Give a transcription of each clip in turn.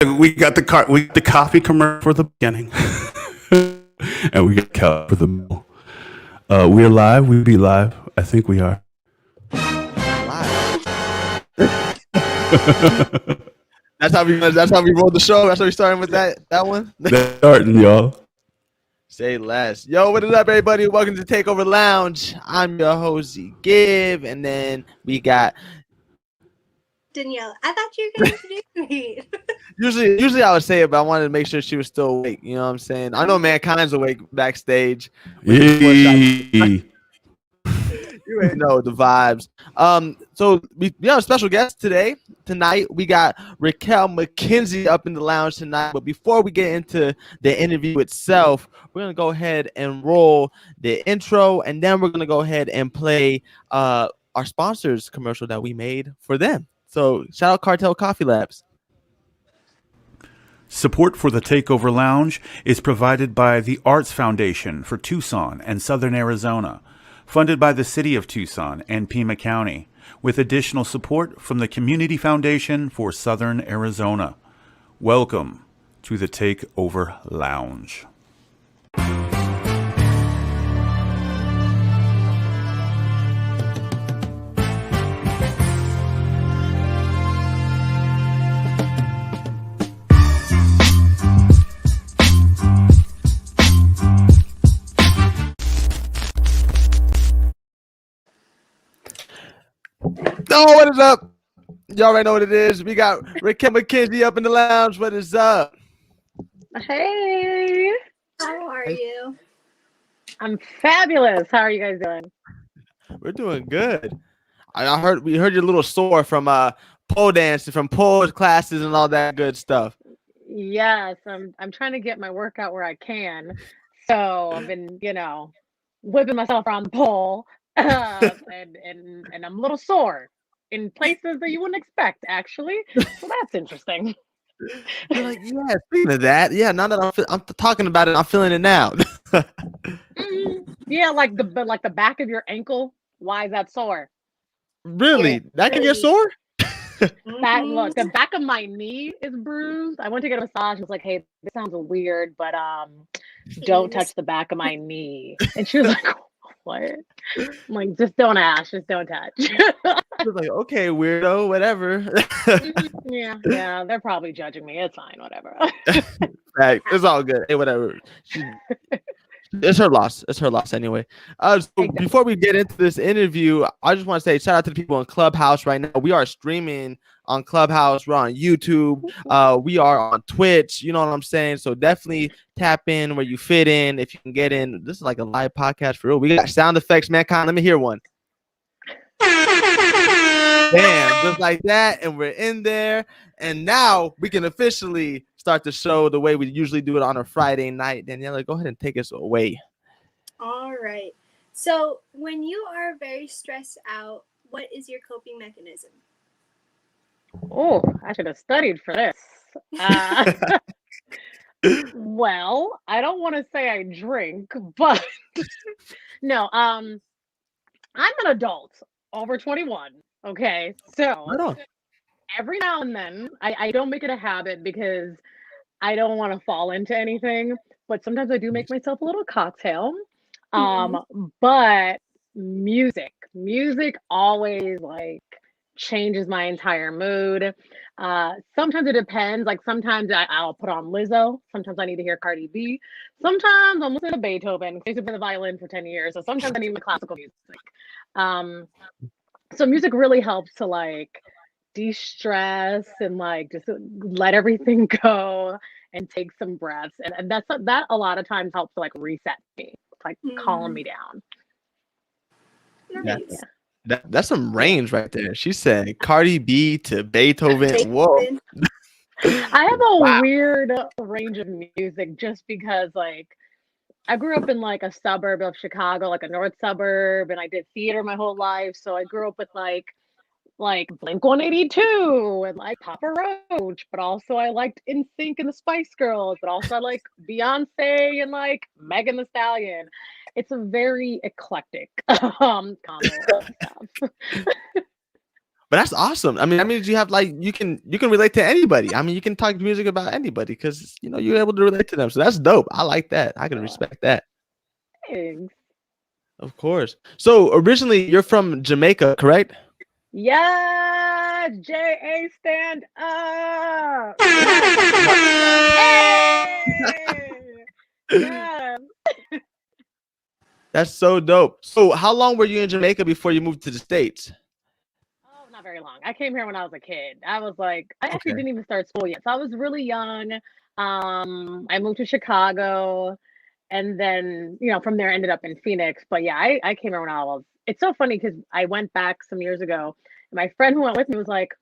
the coffee commercial for the beginning, and we got Cal for the middle. We're live. We be live. I think we are. Live. That's how we rolled the show. That's how we starting with that one. That's starting, y'all. Say less. Yo, what is up, everybody? Welcome to Takeover Lounge. I'm your host, Z Give, and then we got Danielle. I thought you were gonna introduce me. usually I would say it, but I wanted to make sure she was still awake. You know what I'm saying? I know Mankind's awake backstage. You already know the vibes. So we have a special guest tonight. We got Racquel McKenzie up in the lounge tonight. But before we get into the interview itself, we're gonna go ahead and roll the intro, and then we're gonna go ahead and play our sponsors commercial that we made for them. So shout out Cartel Coffee Labs. Support for the Takeover Lounge is provided by the Arts Foundation for Tucson and Southern Arizona, funded by the City of Tucson and Pima County, with additional support from the Community Foundation for Southern Arizona. Welcome to the Takeover Lounge. Oh, what is up? Y'all already know what it is. We got Racquel McKenzie up in the lounge. What is up? Hey, How are you? I'm fabulous. How are you guys doing? We're doing good. We heard you're a little sore from pole dancing, from pole classes and all that good stuff. Yes, I'm trying to get my workout where I can. So I've been, whipping myself around the pole, and I'm a little sore in places that you wouldn't expect, actually. So that's interesting. You're like, yeah. Speaking of that, yeah. Now that I'm talking about it, I'm feeling it now. Yeah, like the back of your ankle. Why is that sore? Really? That can get sore? Look, the back of my knee is bruised. I went to get a massage. I was like, hey, this sounds weird, but don't touch the back of my knee. And she was like, what? I'm like, just don't ask, just don't touch. I was like, okay, weirdo, whatever. yeah, they're probably judging me. It's fine, whatever. Right, it's all good. Hey, whatever. It's her loss. It's her loss anyway. So before we get into this interview, I just want to say shout out to the people on Clubhouse right now. We are streaming on Clubhouse. We're on YouTube. We are on Twitch. You know what I'm saying? So definitely tap in where you fit in. If you can get in, this is like a live podcast for real. We got sound effects, Mankind. Let me hear one. Bam, just like that, and we're in there. And now we can officially start the show the way we usually do it on a Friday night. Daniela, go ahead and take us away. All right. So when you are very stressed out, what is your coping mechanism? Oh, I should have studied for this. Well, I don't want to say I drink, but no, I'm an adult over 21. Okay, so every now and then I don't make it a habit because I don't want to fall into anything, but sometimes I do make myself a little cocktail. But music always like changes my entire mood. Sometimes it depends. Like sometimes I'll put on Lizzo. Sometimes I need to hear Cardi B. Sometimes I'm listening to Beethoven. I used to play the violin for 10 years, so sometimes I need my classical music. So music really helps to like de-stress and like just let everything go and take some breaths, and that a lot of times helps to like reset me, like calm me down. Nice. That's some range right there. She said Cardi B to Beethoven. Whoa. I have a weird range of music just because like I grew up in like a suburb of Chicago, like a north suburb, and I did theater my whole life. So I grew up with like Blink-182 and like Papa Roach, but also I liked NSYNC and the Spice Girls, but also I like Beyonce and like Megan Thee Stallion. It's a very eclectic combo of stuff. But that's awesome. I mean, that means you have like you can relate to anybody. I mean, you can talk music about anybody because you're able to relate to them. So that's dope. I like that. I can respect that. Thanks. Of course. So originally you're from Jamaica, correct? Yes, J.A. stand up. Yes. That's so dope. So how long were you in Jamaica before you moved to the States? Oh, not very long. I came here when I was a kid. I was like, I actually Okay. didn't even start school yet. So I was really young. I moved to Chicago, and then, from there ended up in Phoenix. But yeah, I came here when I was, it's so funny because I went back some years ago, and my friend who went with me was like,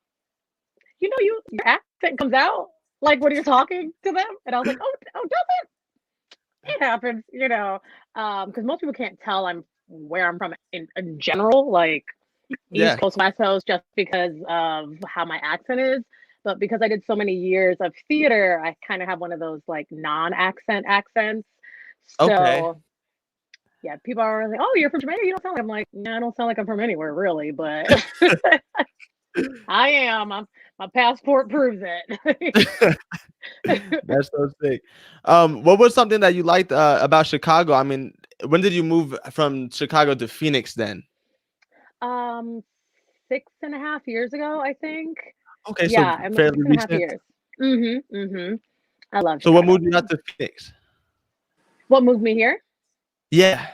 your accent comes out like when you're talking to them. And I was like, oh, does it? It happens, because most people can't tell where I'm from in general, like Yeah. East Coast, West Coast, just because of how my accent is. But because I did so many years of theater, I kind of have one of those like non-accent accents. Okay. So yeah, people are like, "Oh, you're from Jamaica? You don't sound like." I'm like, "No, I don't sound like I'm from anywhere, really." But I am. My passport proves it. That's so sick. What was something that you liked about Chicago? I mean, when did you move from Chicago to Phoenix then? 6.5 years ago, I think. Okay, so Yeah, I'm fairly 6.5 recent. years. I love So what Chicago. moved you out to Phoenix? What moved me here? Yeah.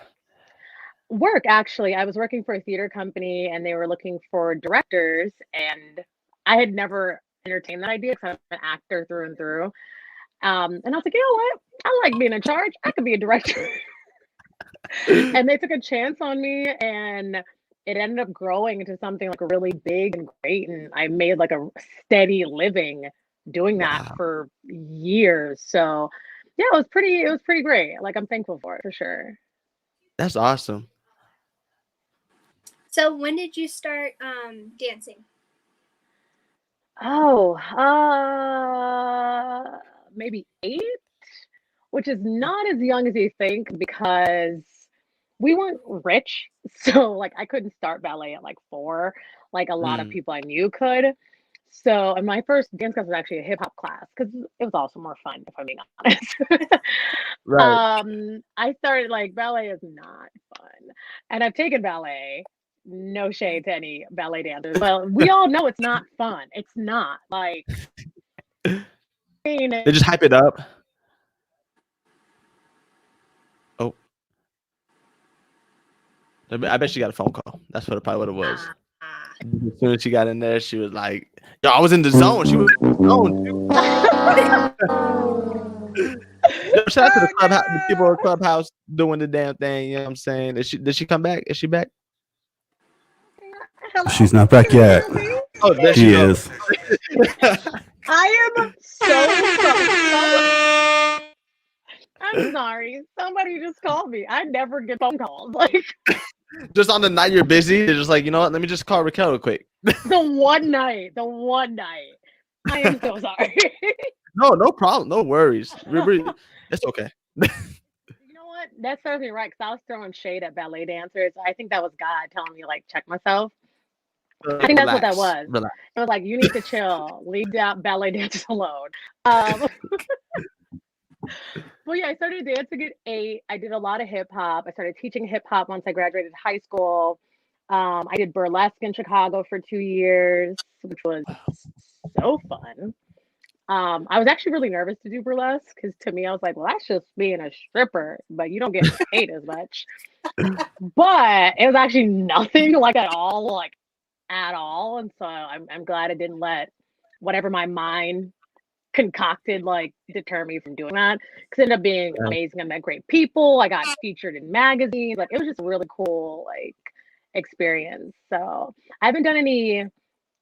Work, actually. I was working for a theater company and they were looking for directors, and I had never entertained that idea because I'm an actor through and through. And I was like, you know what? I like being in charge. I could be a director. And they took a chance on me, and it ended up growing into something like really big and great. And I made like a steady living doing that Wow. for years. So yeah, it was pretty great. Like, I'm thankful for it for sure. That's awesome. So when did you start dancing? Oh, maybe 8, which is not as young as you think because we weren't rich. So like I couldn't start ballet at like 4, like a lot of people I knew could. So, and my first dance class was actually a hip hop class because it was also more fun, if I'm being honest. Right. I started like ballet is not fun, and I've taken ballet. No shade to any ballet dancers, but we all know it's not fun. It's not like. They just hype it up. Oh. I bet she got a phone call. That's probably what it was. As soon as she got in there, she was like, "Yo, I was in the zone." She was in the zone. Yo, shout out to the clubhouse, the people in the clubhouse doing the damn thing. You know what I'm saying? Did she come back? Is she back? She's not back yet. Oh, there She she goes. is. I am so sorry. I'm sorry. Somebody just called me. I never get phone calls. Like, just on the night you're busy, they're just like, you know what? Let me just call Racquel real quick. the one night. I am so sorry. No problem. No worries. It's okay. You know what? That serves me right because I was throwing shade at ballet dancers. I think that was God telling me like check myself. I think that's what that was. Relax. It was like, you need to chill. Leave ballet dancers alone. Well, yeah, I started dancing at 8. I did a lot of hip hop. I started teaching hip hop once I graduated high school. I did burlesque in Chicago for 2 years, which was so fun. I was actually really nervous to do burlesque because to me, I was like, well, that's just being a stripper, but you don't get paid as much. But it was actually nothing like at all. And so I'm glad I didn't let whatever my mind concocted like deter me from doing that, because it ended up being amazing. I met great people. I got featured in magazines. Like, it was just a really cool like experience. So I haven't done any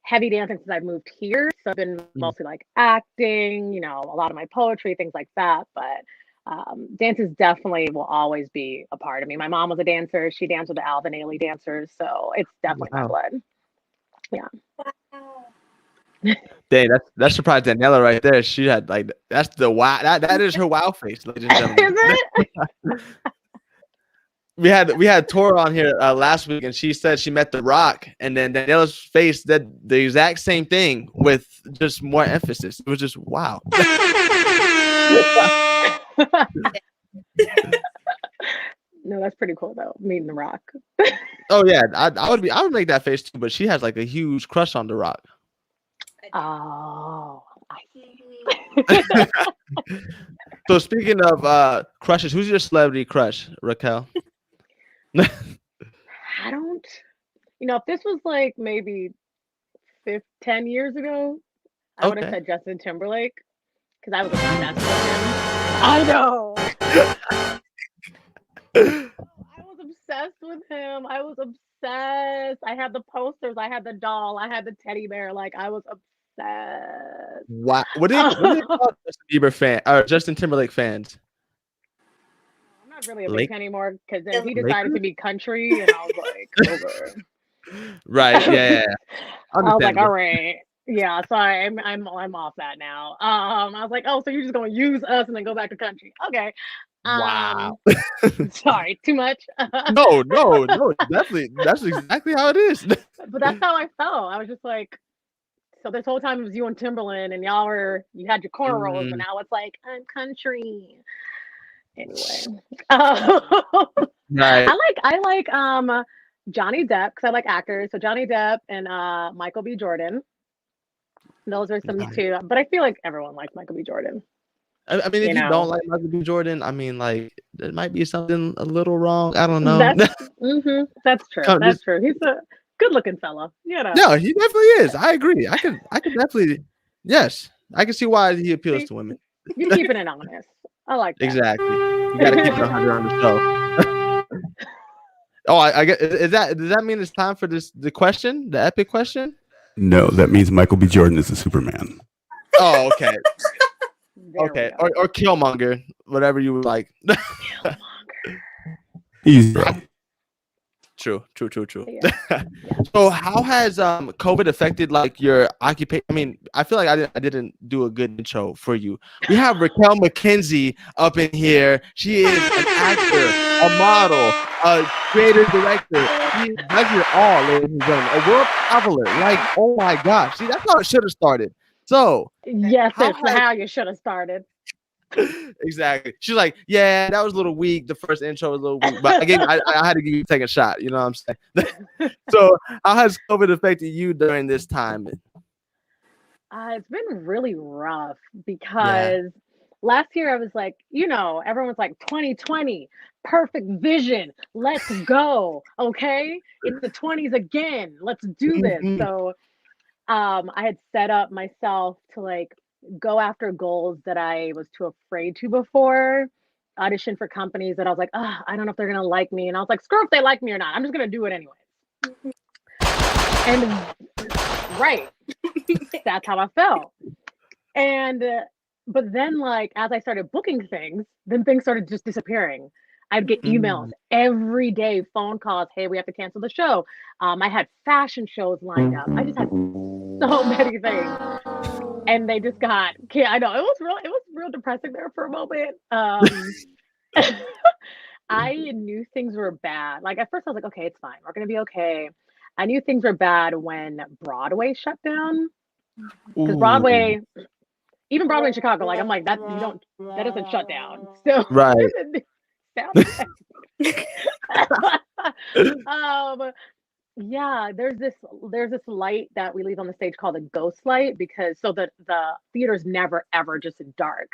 heavy dancing since I've moved here. So I've been mostly like acting, a lot of my poetry, things like that. But dances definitely will always be a part of me. My mom was a dancer. She danced with the Alvin Ailey dancers. So it's definitely my blood. Yeah. Wow. Dang, that surprised Daniela right there. She had like that's the wow. That is her wow face, ladies and gentlemen. Is it? we had Tora on here last week, and she said she met The Rock, and then Daniela's face did the exact same thing with just more emphasis. It was just wow. No, that's pretty cool though. Meeting The Rock. Oh yeah, I would make that face too, but she has like a huge crush on The Rock. Oh, So speaking of crushes, who's your celebrity crush, Racquel? I don't. If this was like maybe 10 years ago, I would have said Justin Timberlake because I was obsessed with him. I know. I was obsessed with him. I was obsessed. I had the posters. I had the doll. I had the teddy bear. Like I was obsessed. Wow. What do you call Justin Bieber fan or Justin Timberlake fans? I'm not really a big fan anymore because then he decided to be country, and I was like, over. Right. Yeah. I was like, all right. Yeah, sorry, I'm off that now. I was like, oh, so you're just gonna use us and then go back to country? Okay. Wow. Sorry, too much. No, definitely. That's exactly how it is. But that's how I felt. I was just like, so this whole time it was you and Timberland, and you had your cornrows, but now it's like I'm country. Anyway, right. I like Johnny Depp because I like actors. So Johnny Depp and Michael B. Jordan. Those are some two, but I feel like everyone likes Michael B. Jordan. I mean, if you don't like Michael B. Jordan, I mean, like there might be something a little wrong. I don't know. That's true. That's true. He's a good-looking fella. No, he definitely is. I agree. I can definitely. Yes, I can see why he appeals to women. You're keeping it honest. I like that. Exactly. You got to keep it 100 on the show. Oh, I get. Does that mean it's time for the question, the epic question? No, that means Michael B. Jordan is a Superman. Oh, okay. Okay, or Killmonger, whatever you would like. Easy, bro. True. Yeah. So how has COVID affected like your occupation? I mean, I feel like I didn't do a good intro for you. We have Racquel McKenzie up in here. She is an actor, a model, a creator, director. She does it all, ladies and gentlemen. A world traveler. Like, oh my gosh. See, that's how it should have started. So yes, that's how you should have started. Exactly. She's like, yeah, that was a little weak. The first intro was a little weak, but again, I had to give you take a shot. You know what I'm saying? So, how has COVID affected you during this time? It's been really rough because last year I was like, everyone's like 2020, perfect vision. Let's go. Okay, it's the 20s again. Let's do this. So, I had set up myself to like go after goals that I was too afraid to before, audition for companies that I was like, I don't know if they're gonna like me. And I was like, screw if they like me or not. I'm just gonna do it anyway. And that's how I felt. And but then like as I started booking things, then things started just disappearing. I'd get emails every day, phone calls. Hey, we have to cancel the show. I had fashion shows lined up. I just had so many things. And they just got, I know, it was real depressing there for a moment. I knew things were bad. Like at first I was like, okay, it's fine. We're going to be okay. I knew things were bad when Broadway shut down. Because Broadway, even Broadway in Chicago, like I'm like, that doesn't shut down. So right. Yeah, there's this light that we leave on the stage called a ghost light because so the theater's never ever just dark.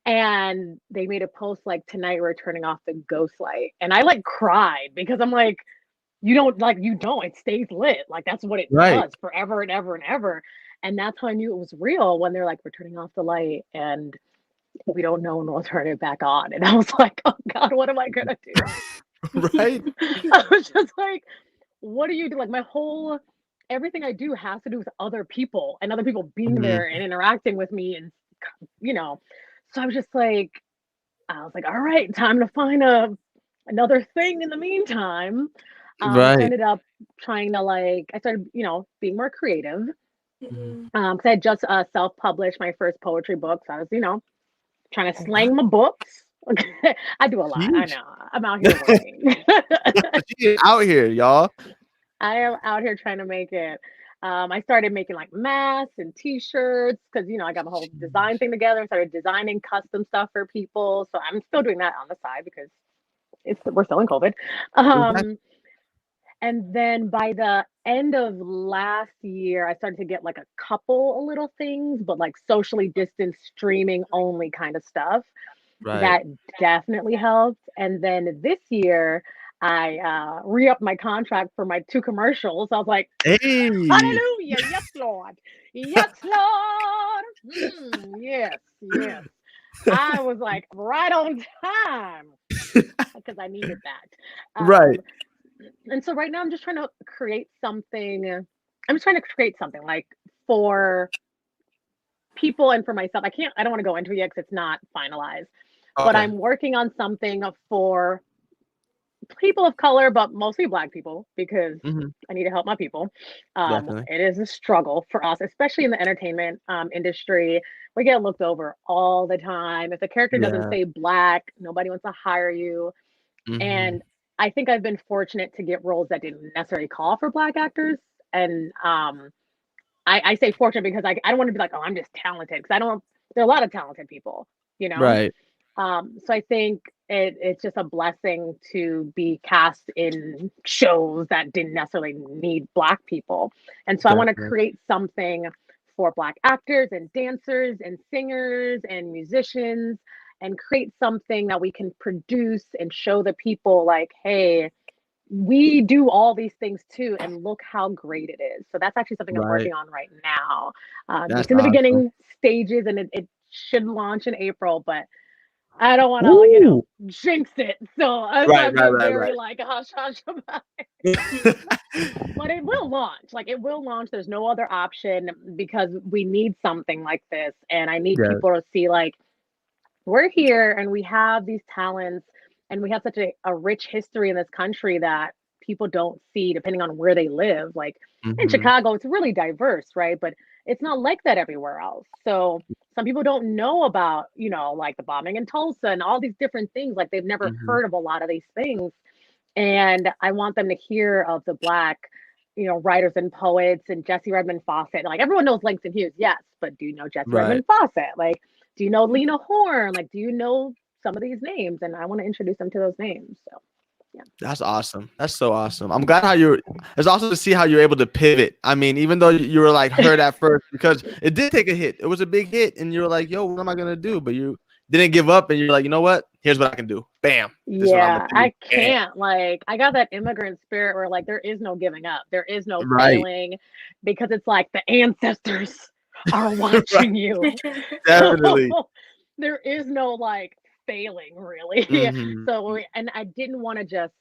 And they made a post like tonight we're turning off the ghost light. And I like cried because I'm like, you don't, it stays lit. Like that's what it does forever and ever and ever. And that's how I knew it was real when they're like, we're turning off the light and we don't know when we'll turn it back on. And I was like, oh God, what am I gonna do? Right. I was just like, what do you do? Like everything I do has to do with other people and other people being there and interacting with me. And, so I was just like, all right, time to find another thing in the meantime. I ended up trying to I started, being more creative. Because I had just self-published my first poetry book. So I was, trying to slang my books. I do a lot. I Sheesh. know. I'm out here working. She is out here, y'all. I am out here trying to make it. I started making like masks and T-shirts because I got my whole design thing together. Started designing custom stuff for people, so I'm still doing that on the side because we're still in COVID. Exactly. And then by the end of last year, I started to get like a couple of little things, but like socially distanced streaming only kind of stuff. Right. That definitely helped. And then this year, I re-upped my contract for my 2 commercials. I was like, Hey. hallelujah, yes, Lord. Yes, Lord. Yes, yes. I was like right on time because I needed that. Right. And so right now I'm just trying to create something. I'm just trying to create something like for people and for myself. I don't want to go into it yet because it's not finalized. But Okay. I'm working on something for people of color, but mostly Black people because Mhm. I need to help my people. Definitely. It is a struggle for us, especially in the entertainment industry. We get looked over all the time. If the character doesn't Yeah. say Black, nobody wants to hire you. Mhm. And I think I've been fortunate to get roles that didn't necessarily call for Black actors. And I say fortunate because I don't want to be like, oh, I'm just talented because I don't. There are a lot of talented people, you know. Right. So I think it's just a blessing to be cast in shows that didn't necessarily need Black people. And so I want to Definitely. create something for Black actors and dancers and singers and musicians and create something that we can produce and show the people like, hey, we do all these things too, and look how great it is. So that's actually something I'm Right. working on right now. That's It's in the awesome. beginning stages and it should launch in April, but I don't want to, Ooh. jinx it. So Right. I'm Right. being Right. very Right. like hush hush about but it will launch. Like it will launch. There's no other option because we need something like this. And I need Yeah. people to see like we're here and we have these talents and we have such a rich history in this country that people don't see depending on where they live. Like in Mhm. Chicago, it's really diverse, right? But it's not like that everywhere else. So some people don't know about, like the bombing in Tulsa and all these different things. Like they've never Mhm. heard of a lot of these things. And I want them to hear of the Black, writers and poets and Jesse Redmond Fawcett. Like everyone knows Langston Hughes, yes, but do you know Jesse Right. Redmond Fawcett? Like, do you know Lena Horne? Like, do you know some of these names? And I want to introduce them to those names. So, yeah. That's awesome. That's so awesome. I'm glad how you're. It's awesome to see how you're able to pivot. I mean, even though you were like hurt at first because it did take a hit. It was a big hit, and you were like, "Yo, what am I gonna do?" But you didn't give up, and you're like, "You know what? Here's what I can do. Bam. This is what I'm gonna Yeah, do." I Bam. can't. Like, I got that immigrant spirit where, like, there is no giving up, there is no Right. failing because it's like the ancestors are Right. watching you. Definitely. So there is no like failing really. Mhm. And I didn't want to just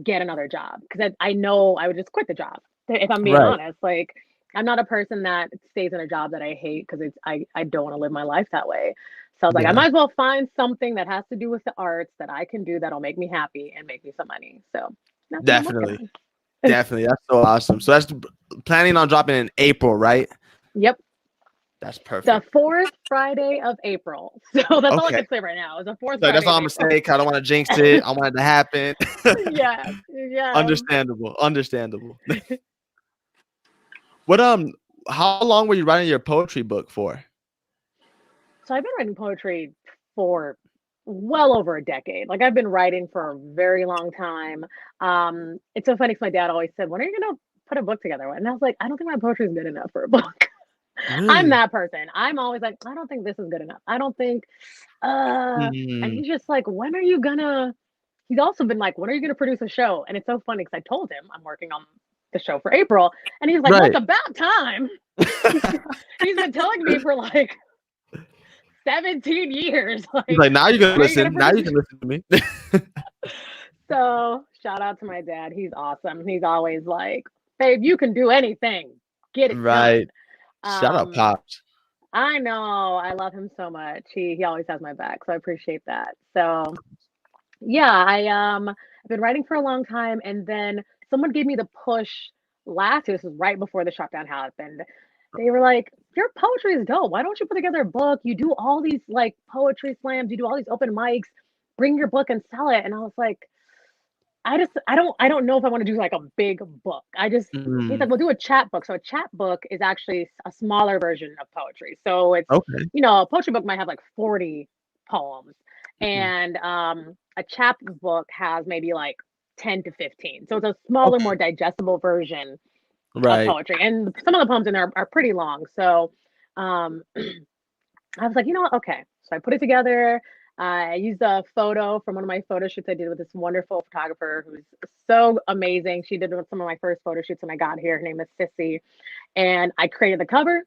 get another job because I know I would just quit the job if I'm being Right. honest. Like I'm not a person that stays in a job that I hate because I don't want to live my life that way. So I was like, I Yeah. might as well find something that has to do with the arts that I can do that'll make me happy and make me some money. So that's what I'm working Definitely. on. Definitely. That's so awesome. So that's planning on dropping in April, right? Yep. That's The perfect. fourth Friday of April. So that's all I Okay. can say right now. It's the fourth So that's Friday all of I'm gonna April. say. 'Cause I don't want to jinx it. I want it to happen. Yes. Yes. Understandable. Understandable. What how long were you writing your poetry book for? So I've been writing poetry for well over a decade. Like I've been writing for a very long time. It's so funny because my dad always said, "When are you gonna put a book together?" And I was like, "I don't think my poetry is good enough for a book." I'm Really? that person. I'm always like, "I don't think this is good enough. I don't think." And Mm, he's just like, "When are you gonna?" He's also been like, "When are you gonna produce a show?" And it's so funny because I told him I'm working on the show for April, and he's like, "Well, it's right. about time." He's been telling me for like 17 years. He's Like, like, now you can when are you gonna listen. Now you produce? can listen to me. So shout out to my dad. He's awesome. He's always like, babe, you can do anything. Get it done. Right. Shout out, Um, Pops. I know. I love him so much. He always has my back. So I appreciate that. So yeah, I've been writing for a long time and then someone gave me the push last year. This was right before the shutdown happened. They were like, your poetry is dope. Why don't you put together a book? You do all these like poetry slams, you do all these open mics. bring your book and sell it. And I was like, I don't know if I want to do like a big book. He's like, we'll do a chat book. So a chat book is actually a smaller version of poetry. So it's, Okay. a poetry book might have like 40 poems, and a chat book has maybe like 10 to 15. So it's a smaller, more digestible version of poetry. And some of the poems in there are pretty long. So I was like, you know what? Okay. So I put it together. I used a photo from one of my photo shoots I did with this wonderful photographer who's so amazing. She did some of my first photo shoots when I got here. Her name is Sissy. And I created the cover.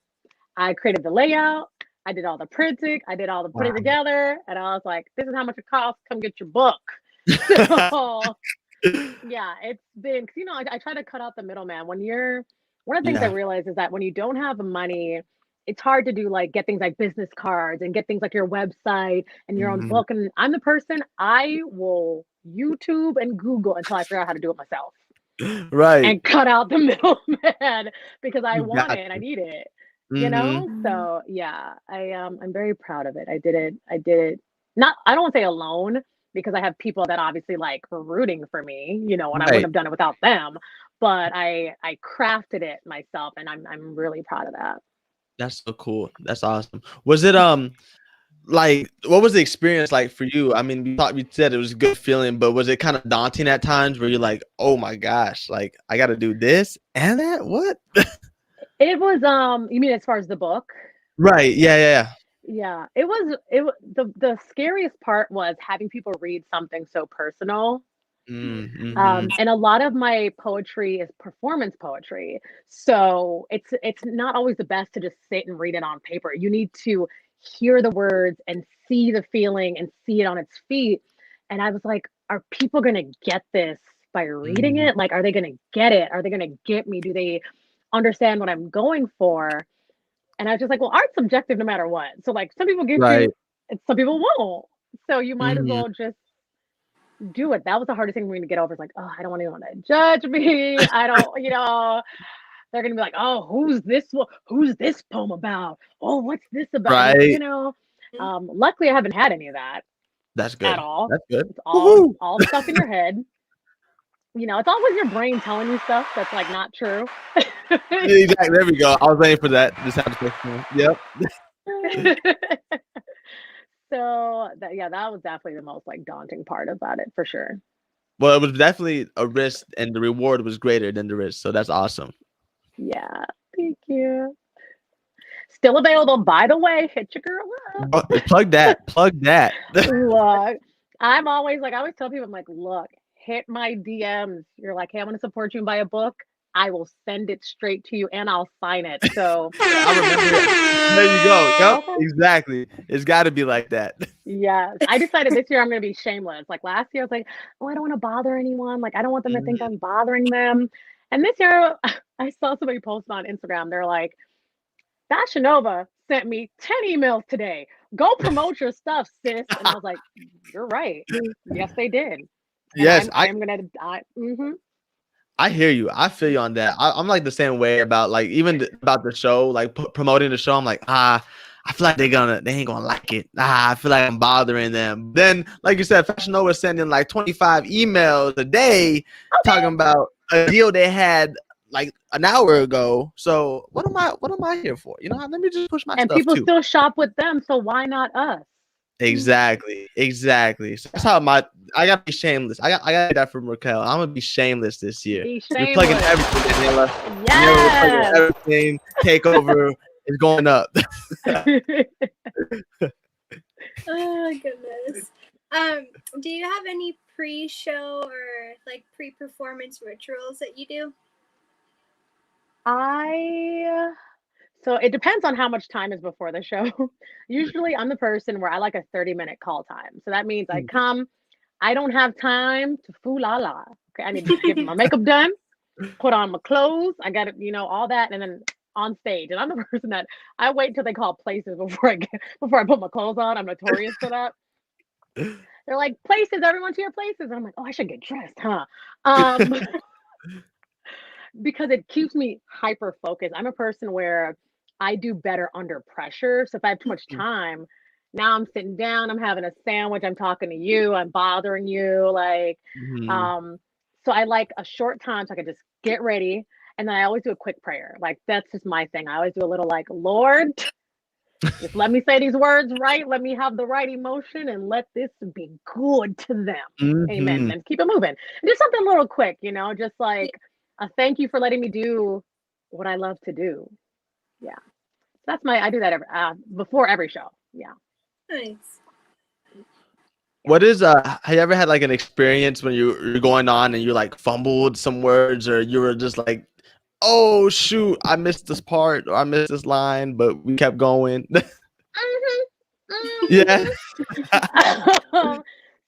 I created the layout. I did all the printing. I did all the putting together. And I was like, this is how much it costs. Come get your book. So, yeah, it's been, cause I try to cut out the middleman. One of the things I realized is that when you don't have money, it's hard to do get things like business cards and get things like your website and your own book. And I'm the person, I will YouTube and Google until I figure out how to do it myself. Right. And cut out the middleman because I want it and I need it. So yeah, I'm very proud of it. I did it not, I don't want to say alone, because I have people that obviously were rooting for me, and I wouldn't have done it without them. But I crafted it myself, and I'm really proud of that. That's so cool. That's awesome. Was it what was the experience like for you? I mean, you said it was a good feeling, but was it kind of daunting at times where you're like, oh my gosh, I got to do this and that? What? It was you mean as far as the book? Right. Yeah. Yeah. It was the scariest part was having people read something so personal. And a lot of my poetry is performance poetry. So it's not always the best to just sit and read it on paper. You need to hear the words and see the feeling and see it on its feet. And I was like, are people going to get this by reading it? Are they going to get it? Are they going to get me? Do they understand what I'm going for? And I was just like, well, art's subjective no matter what. So some people get you and some people won't. So you might as well just do it. That was the hardest thing for me to get over. It's like, oh, I don't want anyone to judge me. I don't, they're gonna be like, oh, who's this poem about? Oh, what's this about? Right. Luckily I haven't had any of that. That's good. At all. That's good. It's all stuff in your head. It's always your brain telling you stuff that's not true. Exactly. There we go. I was waiting for that. This sounds Yep. So that was definitely the most daunting part about it, for sure. Well, it was definitely a risk, and the reward was greater than the risk. So that's awesome. Yeah, thank you. Still available, by the way. Hit your girl up. Oh, plug that. Look, I'm always I always tell people, I'm like, look, hit my DMs. You're like, hey, I want to support you and buy a book. I will send it straight to you and I'll sign it. So I remember it. There you go. Yep, exactly. It's got to be like that. Yes. I decided this year I'm going to be shameless. Last year I was like, oh, I don't want to bother anyone. I don't want them to think I'm bothering them. And this year I saw somebody post on Instagram. They're like, Fashionova sent me 10 emails today. Go promote your stuff, sis. And I was like, you're right. Yes, they did. And yes. I'm going to, I hear you. I feel you on that. I'm the same way about even about the show, promoting the show. I'm like, I feel like they ain't gonna like it. I feel like I'm bothering them. Then, like you said, Fashion Nova sending 25 emails a day talking about a deal they had an hour ago. So what am I here for? Let me just push my stuff too. And people still shop with them, so why not us? Exactly. So that's how I gotta be shameless. I got that from Racquel. I'm gonna be shameless this year. We're plugging everything, Daniela. Yes. We're plugging everything. Takeover is going up. Oh goodness. Do you have any pre-show or pre-performance rituals that you do? So it depends on how much time is before the show. Usually I'm the person where I like a 30-minute call time. So that means I come, I don't have time to fool la la. Okay, I need to get my makeup done, put on my clothes. I got to, all that, and then on stage. And I'm the person that I wait until they call places before I put my clothes on. I'm notorious for that. They're like, places, everyone to your places. And I'm like, oh, I should get dressed, huh? Because it keeps me hyper focused. I'm a person where I do better under pressure. So if I have too much time, Now I'm sitting down, I'm having a sandwich, I'm talking to you, I'm bothering you. Like, so I like a short time so I can just get ready. And then I always do a quick prayer. Like, that's just my thing. I always do a little like, Lord, just let me say these words right. Let me have the right emotion and let this be good to them. Amen. And keep it moving. And just something a little quick, you know, just like a thank you for letting me do what I love to do. Yeah. That's I do that before every show. Yeah. Nice. What is have you ever had like an experience when you're going on and you like fumbled some words, or you were just like, oh shoot, I missed this part or I missed this line, but we kept going? Yeah.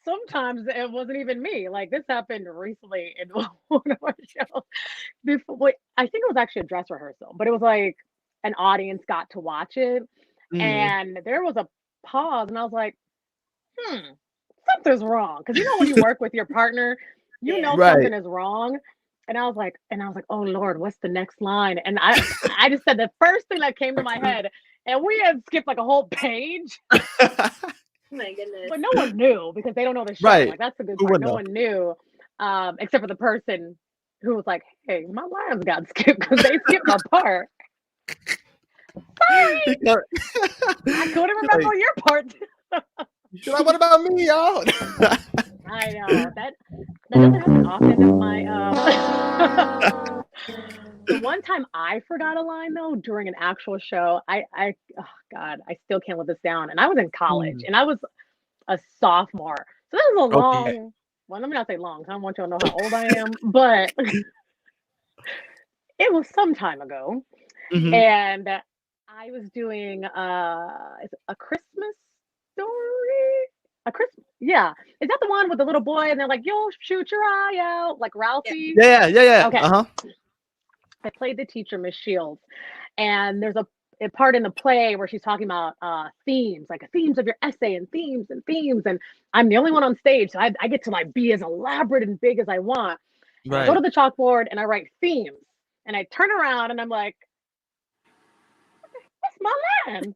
Sometimes it wasn't even me. Like, this happened recently in one of our shows. I think it was actually a dress rehearsal, but it was like an audience got to watch it, and there was a pause, and I was like, something's wrong. Because you know when you work with your partner, you know something is wrong. And I was like, oh Lord, what's the next line? And I just said the first thing that came to my head, and we had skipped like a whole page. My goodness. But no one knew because they don't know the show. Like, that's the good part. No one knew, except for the person who was like, hey, my lines got skipped because they skipped my part. Sorry. I couldn't remember your part. Like, what about me, y'all? I know that doesn't happen often. The one time I forgot a line though during an actual show, oh God, I still can't live this down. And I was in college and I was a sophomore, so that was a long. Well, let me not say long. I don't want you to know how old I am, but it was some time ago, and I was doing a Christmas story. A Christmas, yeah. Is that the one with the little boy and they're like, "Yo, shoot your eye out," like Ralphie? Yeah. Okay. I played the teacher, Miss Shields, and there's a part in the play where she's talking about themes, like themes of your essay and themes, and I'm the only one on stage, so I get to like be as elaborate and big as I want. I go to the chalkboard and I write themes, and I turn around and I'm like, "That's my line."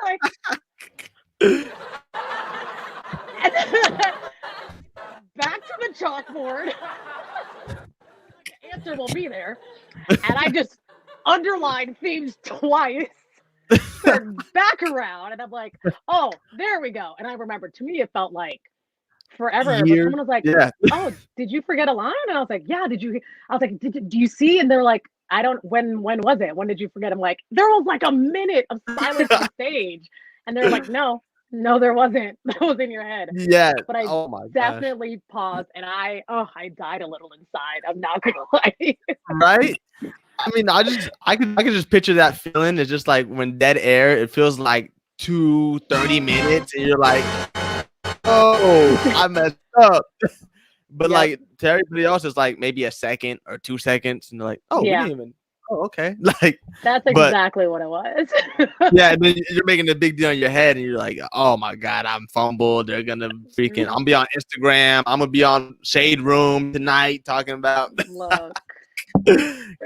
Like, back to the chalkboard. Answer will be there, and I just underlined themes twice. Turned back around, and I'm like, "Oh, there we go." And I remember, to me, it felt like forever. But someone was like, "Oh, did you forget a line?" And I was like, "Yeah." Did you? I was like, "Do you see?" And they're like, "I don't. When was it? When did you forget?" I'm like, "There was like a minute of silence on stage," and they're like, "No, there wasn't. That was in your head." Yeah. But I definitely paused, and I died a little inside. I'm not gonna lie. Right? I mean, I could just picture that feeling. It's just like when dead air, it feels like 30 minutes, and you're like, oh, I messed up. But like to everybody else, it's like maybe a second or 2 seconds, and they're like, oh, we didn't even. Oh, okay. Like, that's exactly what it was. Yeah, and then you're making a big deal in your head, and you're like, oh my God, I'm fumbled. They're gonna freaking. I'm gonna be on Instagram. I'm gonna be on Shade Room tonight talking about. Look.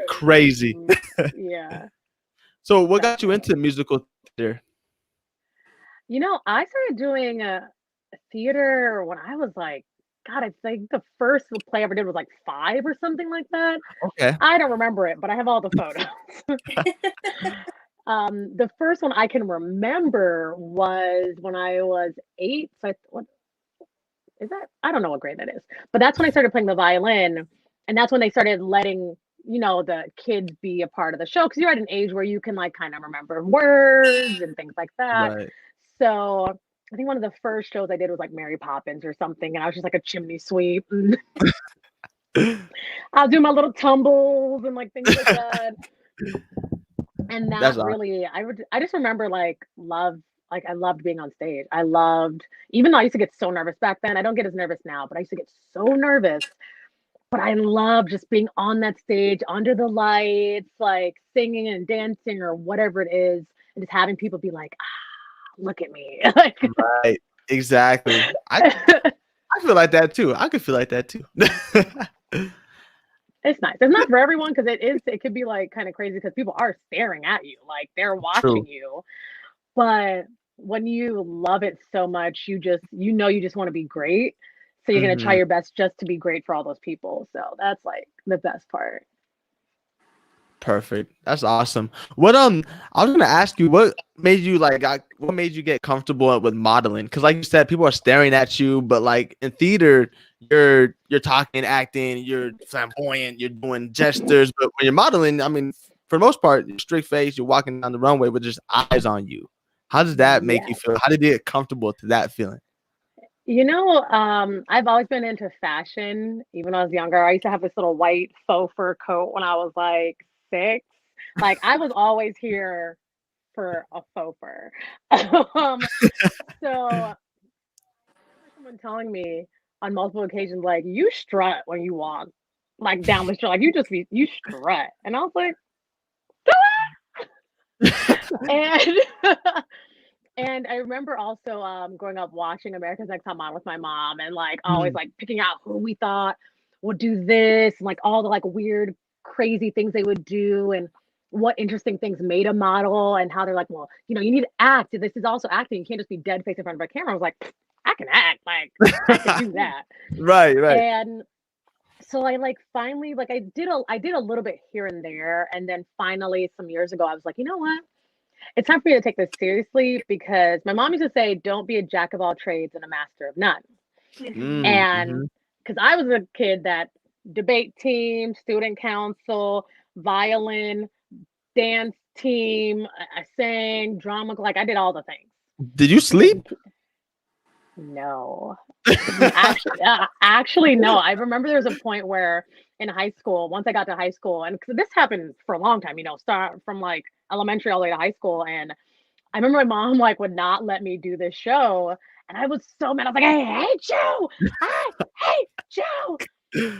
Crazy. Yeah. So what got you into musical theater? You know, I started doing a theater when I was like, God, I think the first play I ever did was like 5 or something like that. Okay. I don't remember it, but I have all the photos. The first one I can remember was when I was 8. So what is that? I don't know what grade that is, but that's when I started playing the violin, and that's when they started letting the kids be a part of the show, because you're at an age where you can like kind of remember words and things like that. Right. So I think one of the first shows I did was like Mary Poppins or something, and I was just like a chimney sweep. I'll do my little tumbles and like things like that. And that really, I just remember I loved being on stage. I loved, even though I used to get so nervous back then, I don't get as nervous now, but I used to get so nervous. But I love just being on that stage under the lights, like singing and dancing or whatever it is, and just having people be like, look at me. Right. Exactly. I feel like that too. I could feel like that too. It's nice. It's not for everyone, because it could be like kind of crazy because people are staring at you, like they're watching you. But when you love it so much, you just want to be great. So you're gonna try your best just to be great for all those people. So that's like the best part. Perfect. That's awesome. What I was gonna ask you, what made you what made you get comfortable with modeling? Because like you said, people are staring at you, but like in theater, you're talking, acting, you're flamboyant, you're doing gestures. But when you're modeling, I mean, for the most part, you're straight face, you're walking down the runway with just eyes on you. How does that make you feel? How did you get comfortable to that feeling? I've always been into fashion. Even when I was younger, I used to have this little white faux fur coat when I was like 6. Like I was always here for a faux fur. So I remember someone telling me on multiple occasions, like, you strut when you walk like down the street, like you strut. And I was like, and and I remember also growing up watching America's Next Top Model with my mom and like always like picking out who we thought would do this and like all the like weird, crazy things they would do and what interesting things made a model and how they're like, well, you need to act. This is also acting. You can't just be dead face in front of a camera. I was like, I can act. Like I can do that. Right. And so I like finally like I did a little bit here and there. And then finally some years ago, I was like, you know what? It's time for me to take this seriously because my mom used to say, don't be a jack of all trades and a master of none. And because I was a kid that debate team, student council, violin, dance team, I sang, drama, like I did all the things. Did you sleep? No. Actually, no. I remember there was a point where in high school, once I got to high school, and this happened for a long time, start from like elementary all the way to high school. And I remember my mom like would not let me do this show. And I was so mad. I was like, I hate you. I hate you. But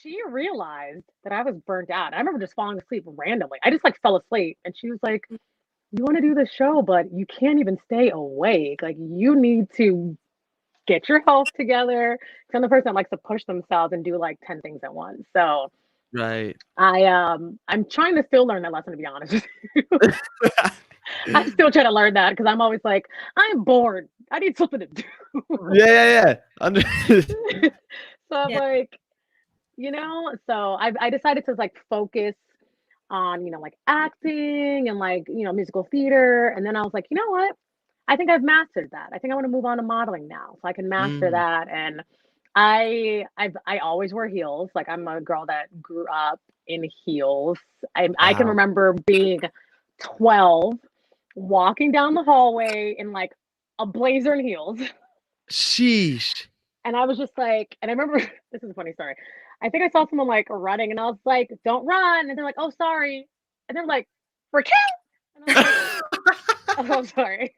she realized that I was burnt out. I remember just falling asleep randomly. I just like fell asleep. And she was like, you want to do the show, but you can't even stay awake. Like you need to get your health together. Because I'm the person that likes to push themselves and do like 10 things at once. So right. I'm trying to still learn that lesson, to be honest with you. I'm still trying to learn that because I'm always like, I'm bored. I need something to do. Yeah. So I'm like, so I decided to like focus on, like acting and like, musical theater. And then I was like, you know what? I think I've mastered that. I think I want to move on to modeling now. So I can master that. And I always wear heels. Like I'm a girl that grew up in heels. I can remember being 12, walking down the hallway in like a blazer and heels. Sheesh. And I was just like, and I remember this is a funny story. I think I saw someone like running, and I was like, "Don't run!" And they're like, "Oh, sorry." And they're like, "Racquel." And I was like, "Oh, sorry."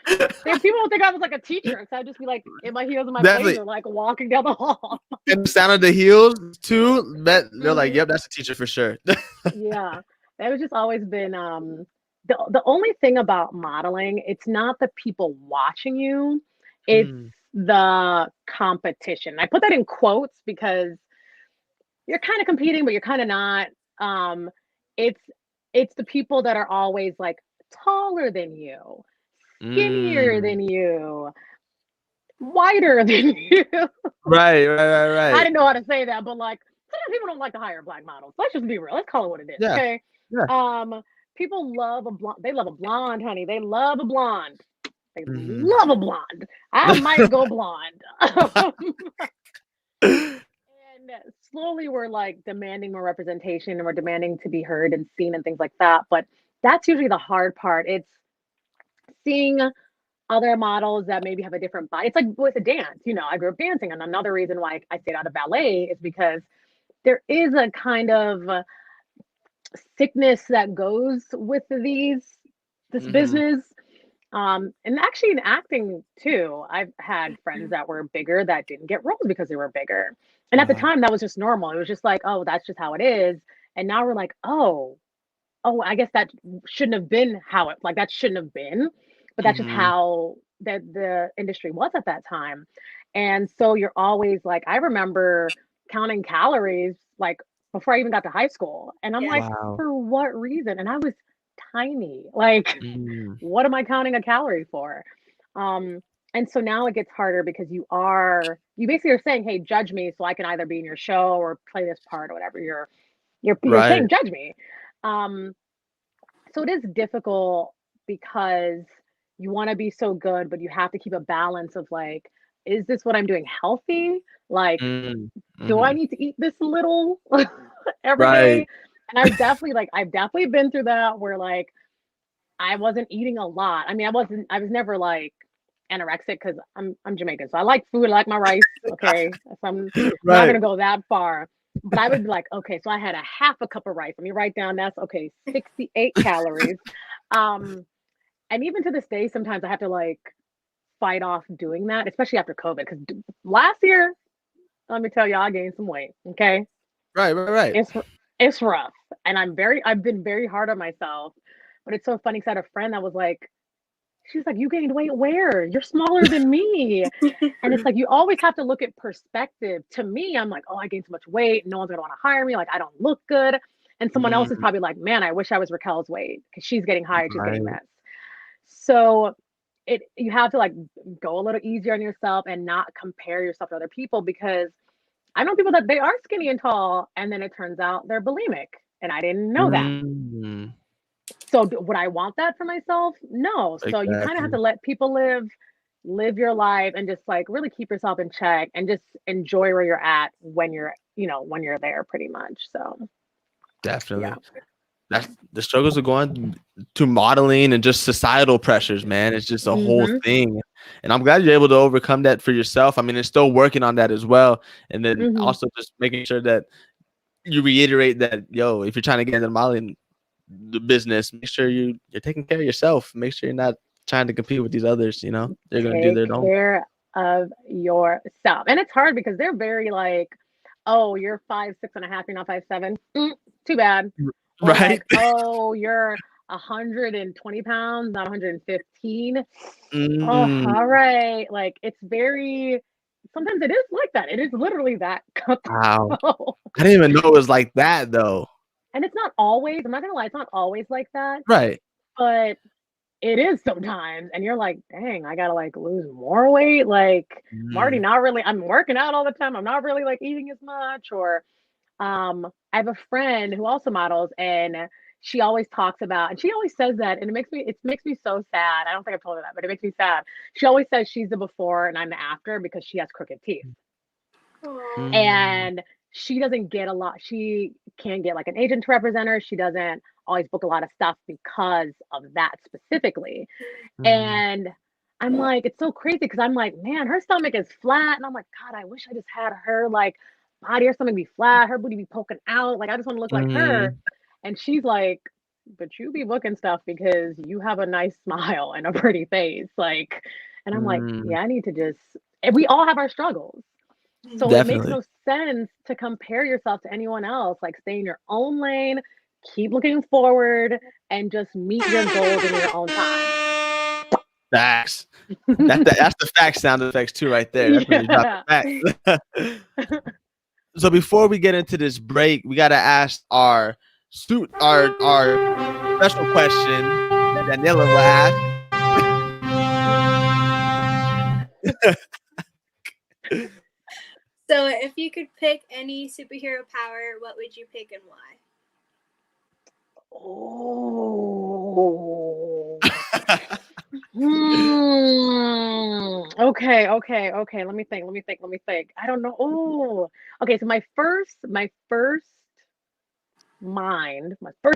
People would think I was like a teacher, so I'd just be like in my heels and my blazer, like walking down the hall. And the sound of the heels too. They're like, "Yep, that's a teacher for sure." Yeah, that was just always been the only thing about modeling. It's not the people watching you; it's the competition. I put that in quotes because you're kind of competing, but you're kind of not. It's the people that are always like taller than you, skinnier than you, whiter than you. Right. I didn't know how to say that, but like sometimes people don't like to hire black models. Let's just be real. Let's call it what it is. Yeah. Okay. Yeah. People love a blonde. They love a blonde, honey. They love a blonde. They love a blonde. I might go blonde. And slowly we're like demanding more representation and we're demanding to be heard and seen and things like that. But that's usually the hard part. It's seeing other models that maybe have a different body. It's like with a dance, I grew up dancing. And another reason why I stayed out of ballet is because there is a kind of sickness that goes with this business. And actually in acting too, I've had friends that were bigger that didn't get roles because they were bigger. And at the time that was just normal. It was just like, oh, that's just how it is. And now we're like, oh, I guess that shouldn't have been how that shouldn't have been, but that's just how the industry was at that time. And so you're always like, I remember counting calories like before I even got to high school. And I'm like, for what reason? And I was tiny. Like, Mm. what am I counting a calorie for? And so now it gets harder because you basically are saying, hey, judge me so I can either be in your show or play this part or whatever you're Right. saying, judge me. So it is difficult because you want to be so good, but you have to keep a balance of like, is this what I'm doing healthy? Like, Mm. do I Mhm. need to eat this little every Right. day? And I've definitely been through that where like I wasn't eating a lot. I mean, I was never like anorexic because I'm Jamaican. So I like food, I like my rice. Okay. So I'm not Right. gonna go that far. But I would be like, okay, so I had a half a cup of rice. Let me write down that's okay, 68 calories. Um, and even to this day, sometimes I have to like fight off doing that, especially after COVID. Because last year, let me tell you, I gained some weight. Okay. Right. Right. It's rough. And I've been very hard on myself. But it's so funny because I had a friend that was like, she's like, you gained weight where? You're smaller than me. And it's like, you always have to look at perspective. To me, I'm like, oh, I gained so much weight. No one's going to want to hire me. Like, I don't look good. And someone else is Mm. probably like, man, I wish I was Raquel's weight because she's getting hired. She's getting Right. this. So you have to like go a little easier on yourself and not compare yourself to other people because I know people that they are skinny and tall. And then it turns out they're bulimic. And I didn't know that. Mm. So would I want that for myself? No. So you kind of have to Exactly. let people live your life and just like really keep yourself in check and just enjoy where you're at when you're there pretty much. So Definitely. yeah. That's the struggles of going to modeling and just societal pressures, man. It's just a whole Mm-hmm. thing. And I'm glad you're able to overcome that for yourself. I mean, it's still working on that as well. And then Mm-hmm. also just making sure that you reiterate that, yo, if you're trying to get into the modeling the business, make sure you're taking care of yourself. Make sure you're not trying to compete with these others, you know? They're gonna do Take their own. care of yourself. And it's hard because they're very like, oh, you're 5'6.5", you're not 5'7". Too bad. Or Right? like, oh, you're 120 pounds, not 115. Oh, Mm, all right. Like it's very sometimes it is like that. It is literally that wow. cutthroat. I didn't even know it was like that though. And it's not always, I'm not gonna lie, it's not always like that, Right. but it is sometimes. And you're like, dang, I gotta like lose more weight. Like I'm already Mm, not really I'm working out all the time. I'm not really like eating as much. Or I have a friend who also models and she always talks about and she always says that and it makes me so sad. I don't think I've told her that, but it makes me sad. She always says she's the before and I'm the after because she has crooked teeth. Aw. mm, And she doesn't get a lot. She can't get like an agent to represent her. She doesn't always book a lot of stuff because of that specifically. mm, And I'm like, it's so crazy because I'm like, man, her stomach is flat. And I'm like, God, I wish I just had her like body, her stomach be flat, her booty be poking out. Like, I just want to look like her. mm, And she's like, but you be booking stuff because you have a nice smile and a pretty face. Like, and I'm like, mm. yeah, I need to just, and we all have our struggles. So it makes Definitely. no sense to compare yourself to anyone else. Like, stay in your own lane, keep looking forward, and just meet your goals in your own time. Facts. That's the fact sound effects too, right there. That's when you drop Yeah. the fact. So before we get into this break, we gotta ask our special question that Daniela will ask. So, if you could pick any superhero power, what would you pick and why? Oh. Okay. Let me think. I don't know. Oh. Okay, so my first thing that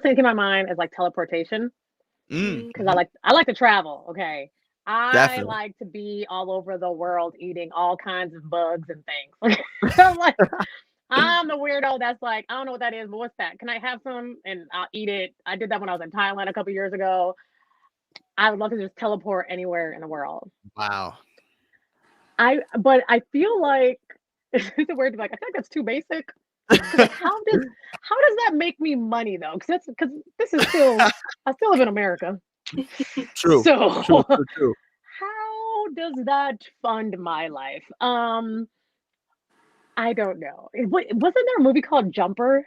came to my mind is like teleportation. Because Mhm. I like to travel. Okay. I Definitely. like to be all over the world eating all kinds of bugs and things. I'm like, I'm the weirdo that's like, I don't know what that is, but what's that? Can I have some? And I'll eat it. I did that when I was in Thailand a couple years ago. I would love to just teleport anywhere in the world. Wow. But I feel like it's a weird to be like, I feel like that's too basic. Because like, how does that make me money though? Because this is still I still live in America. True. So True. how does that fund my life? I don't know. Wasn't there a movie called Jumper?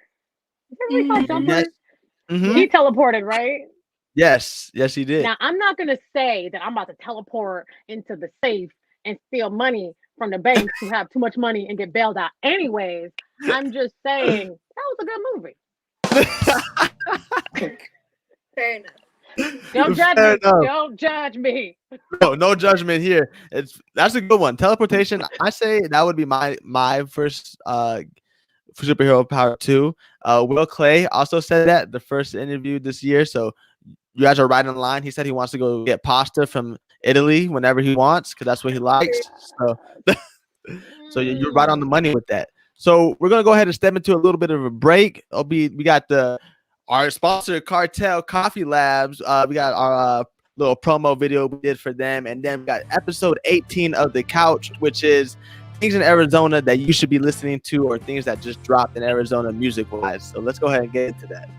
Is there a movie called Yes. Jumper? Mm-hmm. He teleported, right? Yes, he did. Now, I'm not going to say that I'm about to teleport into the safe and steal money from the banks who have too much money and get bailed out anyways. I'm just saying that was a good movie. Fair enough. Don't judge Fair me. enough. Don't judge me. No judgment here. That's a good one. Teleportation. I say that would be my first superhero power too. Will Clay also said that the first interview this year. So you guys are right in line. He said he wants to go get pasta from Italy whenever he wants because that's what he likes. So you're right on the money with that. So we're gonna go ahead and step into a little bit of a break. We got our sponsor Cartel Coffee Labs. We got our little promo video we did for them, and then we got episode 18 of The Couch, which is things in Arizona that you should be listening to or things that just dropped in Arizona music wise. So let's go ahead and get into that.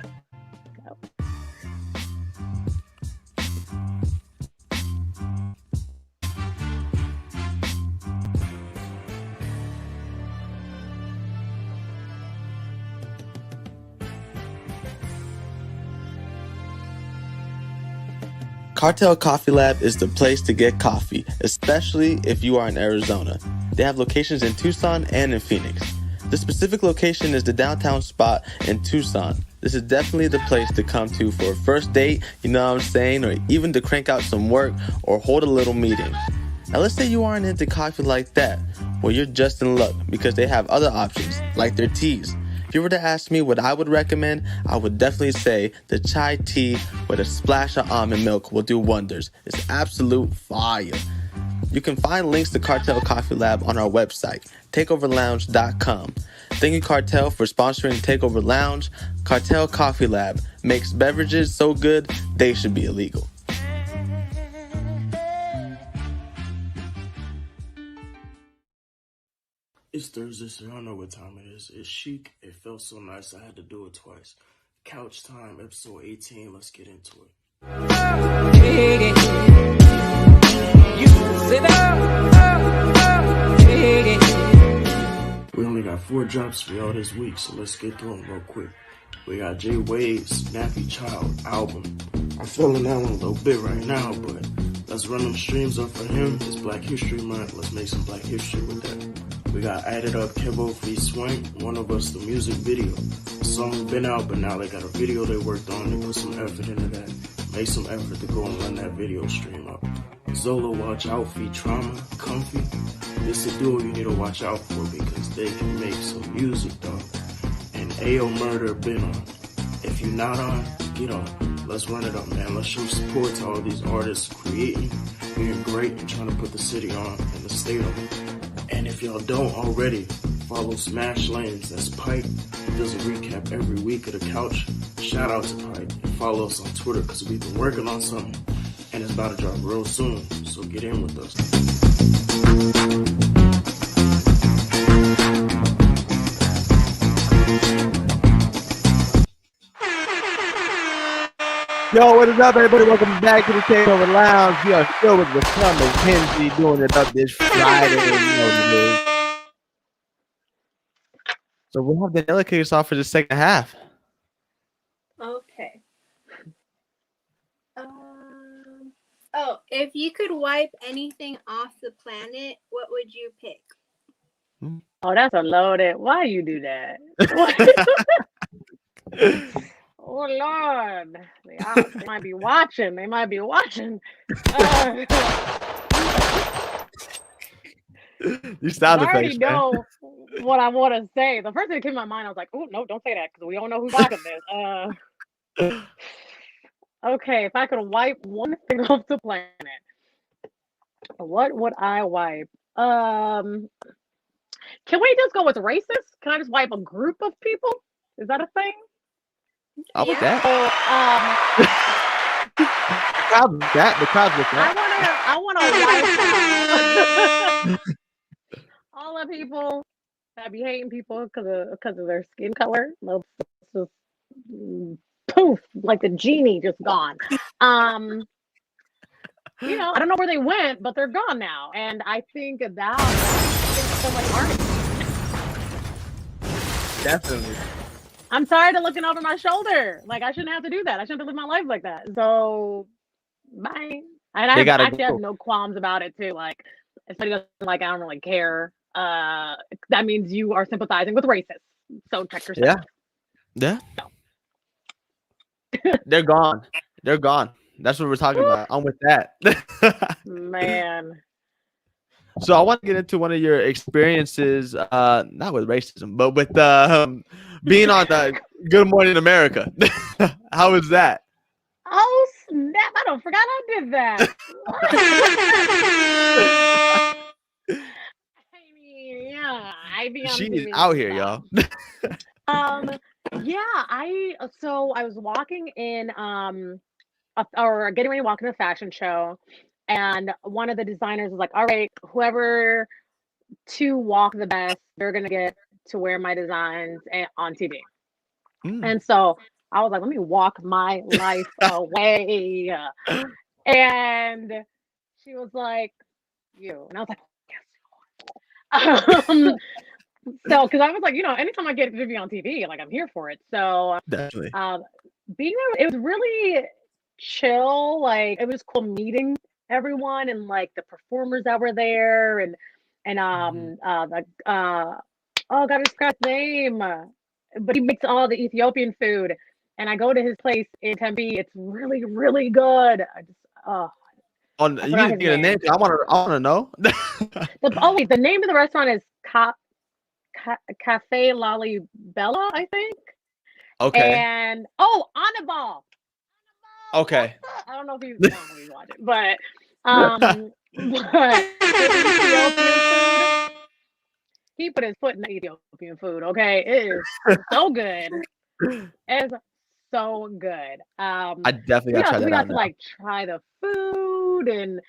Cartel Coffee Lab is the place to get coffee, especially if you are in Arizona. They have locations in Tucson and in Phoenix. The specific location is the downtown spot in Tucson. This is definitely the place to come to for a first date, you know what I'm saying, or even to crank out some work or hold a little meeting. Now let's say you aren't into coffee like that. Well, you're just in luck because they have other options, like their teas. If you were to ask me what I would recommend, I would definitely say the chai tea with a splash of almond milk will do wonders. It's absolute fire. You can find links to Cartel Coffee Lab on our website, takeoverlounge.com. Thank you, Cartel, for sponsoring Takeover Lounge. Cartel Coffee Lab makes beverages so good, they should be illegal. It's Thursday, so y'all know what time it is. It's chic. It felt so nice, I had to do it twice. Couch time, episode 18. Let's get into it. We only got 4 drops for y'all this week, so let's get through them real quick. We got Jay Wade's Nappy Child album. I'm feeling that one a little bit right now, but let's run them streams up for him. It's Black History Month. Let's make some Black History with that. We got Added Up Kevo Free Swank, One of Us, the music video. The song been out, but now they got a video they worked on. They put some effort into that. Make some effort to go and run that video stream up. Zolo Watch Out Feat Trauma, Comfy. This a duo you need to watch out for because they can make some music, dog. And AO Murder been on. If you're not on, get on. Let's run it up, man. Let's show support to all these artists creating, being great, and trying to put the city on and the state on. And if y'all don't already, follow Smash Lanes. That's Pike. He does a recap every week of The Couch. Shout out to Pike. And follow us on Twitter because we've been working on something. And it's about to drop real soon. So get in with us. Yo, what is up, everybody? Welcome back to the Takeover Lounge. We are still with Racquel McKenzie doing it up this Friday. You know what it is. So we'll have Daniela kick us off for the second half. Okay. If you could wipe anything off the planet, what would you pick? Oh, that's a loaded. Why you do that? Oh Lord, they might be watching. They might be watching. You sound I already effects, know what I want to say. The first thing that came to my mind, I was like, "Oh no, don't say that," because we don't know who's watching this. Okay, if I could wipe one thing off the planet, what would I wipe? Can we just go with racist? Can I just wipe a group of people? Is that a thing? How about that? The crowd's with that. I want to wipe all the people that be hating people because of their skin color. Let's just poof, like the genie just gone. I don't know where they went, but they're gone now, and I think that so much harm. Definitely. I'm tired of looking over my shoulder. Like I shouldn't have to do that. I shouldn't have to live my life like that. So bye. And They I gotta actually have go. no qualms about it too. Like if somebody doesn't like, I don't really care. That means you are sympathizing with racists. So check yourself. Yeah. They're gone. They're gone. That's what we're talking about. I'm with that. Man. So I want to get into one of your experiences, not with racism, but with being on Good Morning America. How was that? Oh snap! I don't forgot I did that. I mean, yeah, I be on She's TV out and here, stuff. y'all. Yeah, I was walking in or getting ready to walk in a fashion show, and one of the designers was like, "All right, whoever to walk the best, they're gonna get to wear my designs on TV." And so I was like, "Let me walk my life away," and she was like, "You," and I was like, "Yes." So, because I was like, anytime I get to be on TV, like I'm here for it. So, Definitely. being there, it was really chill. Like it was cool meeting everyone and like the performers that were there and oh God, I forgot his name, but he makes all the Ethiopian food. And I go to his place in Tempe. It's really, really good. I just You forgot need to his get a name. name. I want to know. Wait, the name of the restaurant is Cafe Lalibela, I think. Okay. And Anibal. Okay. I don't know if he's watching, but Ethiopian food. He put his foot in the Ethiopian food. Okay, it is so good. It's so good. I definitely got to try So we that got out to now. like try the food and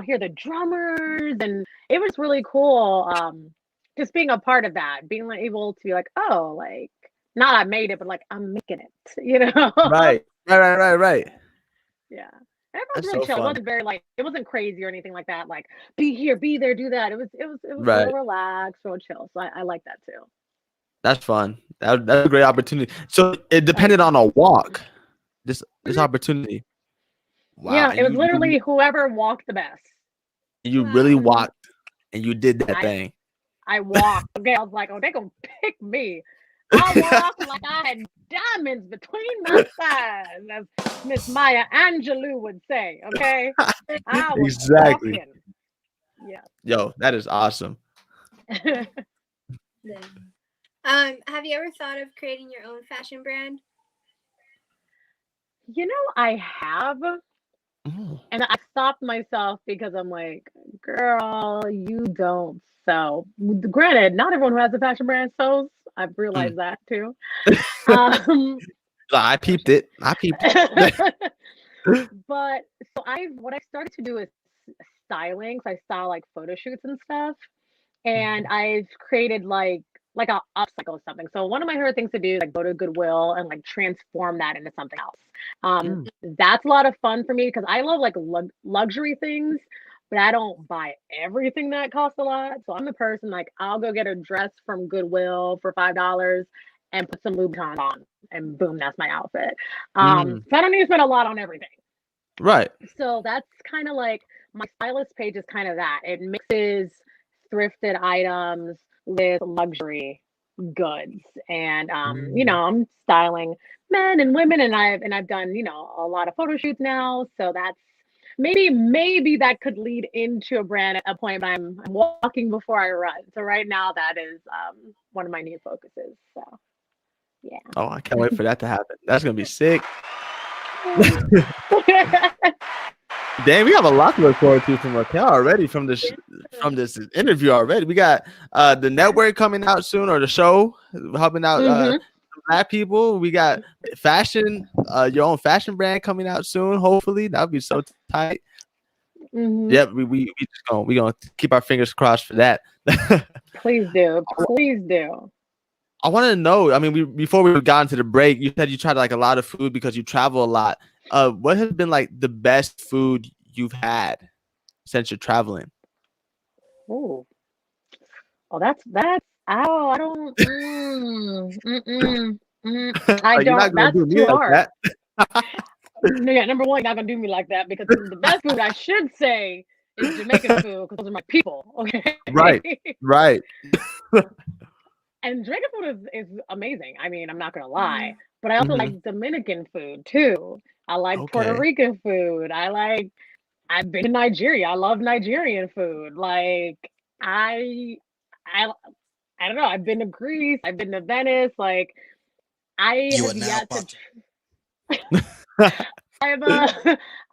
hear the drummers, and it was really cool. Just being a part of that, being like, able to be like, oh, like not I made it, but like I'm making it. Right. Yeah. Everyone's That's really so chill. It fun. wasn't very like it wasn't crazy or anything like that. Like be here, be there, do that. It was Right. real relaxed, real chill. So I like that too. That's fun. That's a great opportunity. So it depended on a walk. This opportunity. Wow. Yeah, And it was literally whoever walked the best. you really walked and you did that thing. I walked. Okay, I was like, oh, they gonna pick me. I walked like I had diamonds between my thighs, as Miss Maya Angelou would say. Okay, I was Exactly. walking. Yeah. Yo, that is awesome. Yeah. Have you ever thought of creating your own fashion brand? I have. And I stopped myself because I'm like, girl, you don't sew. Granted, not everyone who has a fashion brand sews. I've realized that too. I peeped it. But so what I started to do is styling. So I style like photo shoots and stuff. And I've created like I'll upcycle something. So one of my favorite things to do is like go to Goodwill and like transform that into something else. That's a lot of fun for me because I love like luxury things, but I don't buy everything that costs a lot. So I'm the person like I'll go get a dress from Goodwill for $5 and put some Louboutin on, and boom, that's my outfit. So I don't need to spend a lot on everything. Right. So that's kind of like my stylist page is kind of that. It mixes thrifted items with luxury goods, and I'm styling men and women, and I've done a lot of photo shoots now. So that's maybe that could lead into a brand at a point. But I'm walking before I run. So right now that is one of my new focuses. So yeah. Oh, I can't wait for that to happen. That's gonna be sick. Damn, we have a lot to look forward to from Racquel already from this interview already. We got the network coming out soon, or the show helping out Black people. We got fashion, your own fashion brand coming out soon. Hopefully, that would be so tight. Yep, we gonna keep our fingers crossed for that. Please do. I want to know. I mean, before we got into the break, you said you tried like a lot of food because you travel a lot. What has been like the best food you've had since you're traveling? Oh, that's. Oh, I don't. I Like, you're not don't. gonna That's do me too like hard. that. No, yeah, number one, you're not gonna do me like that because the best food I should say is Jamaican food because those are my people. Okay. Right. Right. And Jamaican food is amazing. I mean, I'm not gonna lie, but I also like Dominican food too. I like Puerto Okay. Rican food. I've been to Nigeria. I love Nigerian food. Like I I I don't know. I've been to Greece. I've been to Venice. Like I You are have now yet to. about to.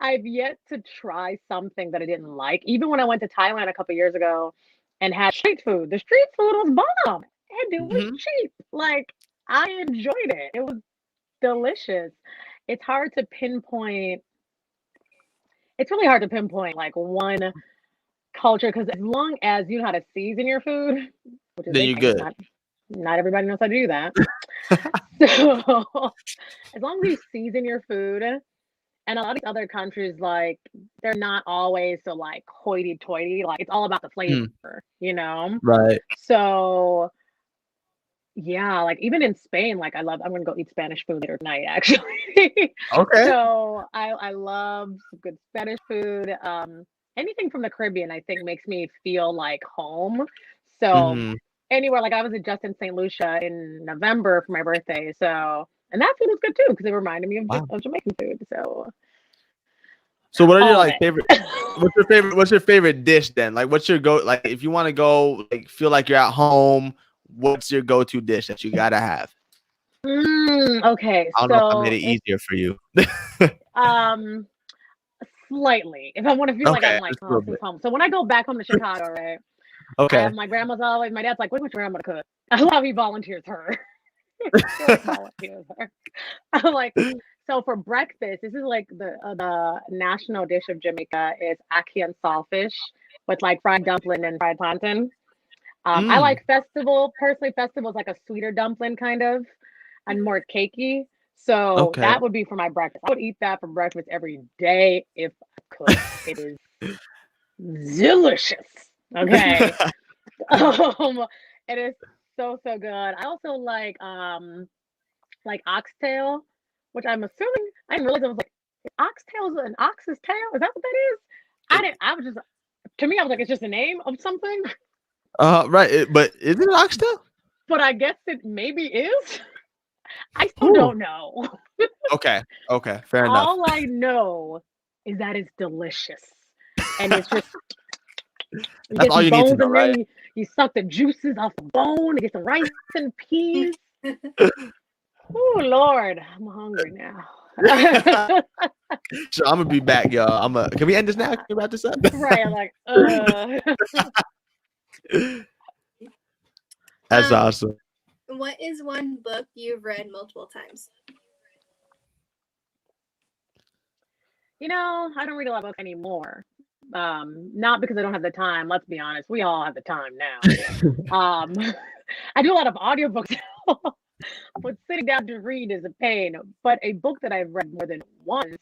I've yet to try something that I didn't like. Even when I went to Thailand a couple years ago and had street food, the street food was bomb and it was cheap. Like I enjoyed it. It was delicious. It's hard to pinpoint. It's really hard to pinpoint like one culture because as long as you know how to season your food, which is Then a you're thing, good. not everybody knows how to do that. So as long as you season your food, and a lot of these other countries, like they're not always so like hoity-toity. Like it's all about the flavor, you know. Right. So yeah, like even in Spain, like I'm gonna go eat Spanish food later tonight, actually. Okay. So I love some good Spanish food. Anything from the Caribbean, I think makes me feel like home. So anywhere, like I was just in St. Lucia in November for my birthday. So and that food was good too because it reminded me of Jamaican food. So what are your All of like it. favorite? What's your favorite dish then? Like, what's your go? Like, if you want to go, like, feel like you're at home, what's your go-to dish that you gotta have? Okay, I don't know if I made so it easier for you. slightly. If I want to feel like Okay, I'm like, just a oh, little this is bit. home. So when I go back home to Chicago, right? I Okay. have my grandma's always. My dad's like, "What do you want your grandma to cook?" I love he volunteers her. He like volunteers her. I'm like, so for breakfast, this is like the national dish of Jamaica is ackee and saltfish with like fried dumpling and fried plantain. I like festival. Personally, festival is like a sweeter dumpling kind of and more cakey. So Okay. that would be for my breakfast. I would eat that for breakfast every day if I could. It is delicious. Okay. It is so good. I also like oxtail, which I'm assuming I didn't realize it was like oxtail is an ox's tail. Is that what that is? I was just to me I was like it's just a name of something. Right. But is it oxtail? But I guess it maybe is. I still don't know. Okay. Okay. Fair enough. All I know is that it's delicious. And it's just you That's get all some you need to bones know, in there, right? you suck the juices off the bone, you get some rice and peas. Oh Lord, I'm hungry now. So I'm gonna be back, y'all. Can we end this now? Can we wrap this up? Right, I'm like, That's awesome. What is one book you've read multiple times? You know, I don't read a lot of books anymore. Not because I don't have the time. Let's be honest, we all have the time now. I do a lot of audiobooks now, but sitting down to read is a pain. But a book that I've read more than once,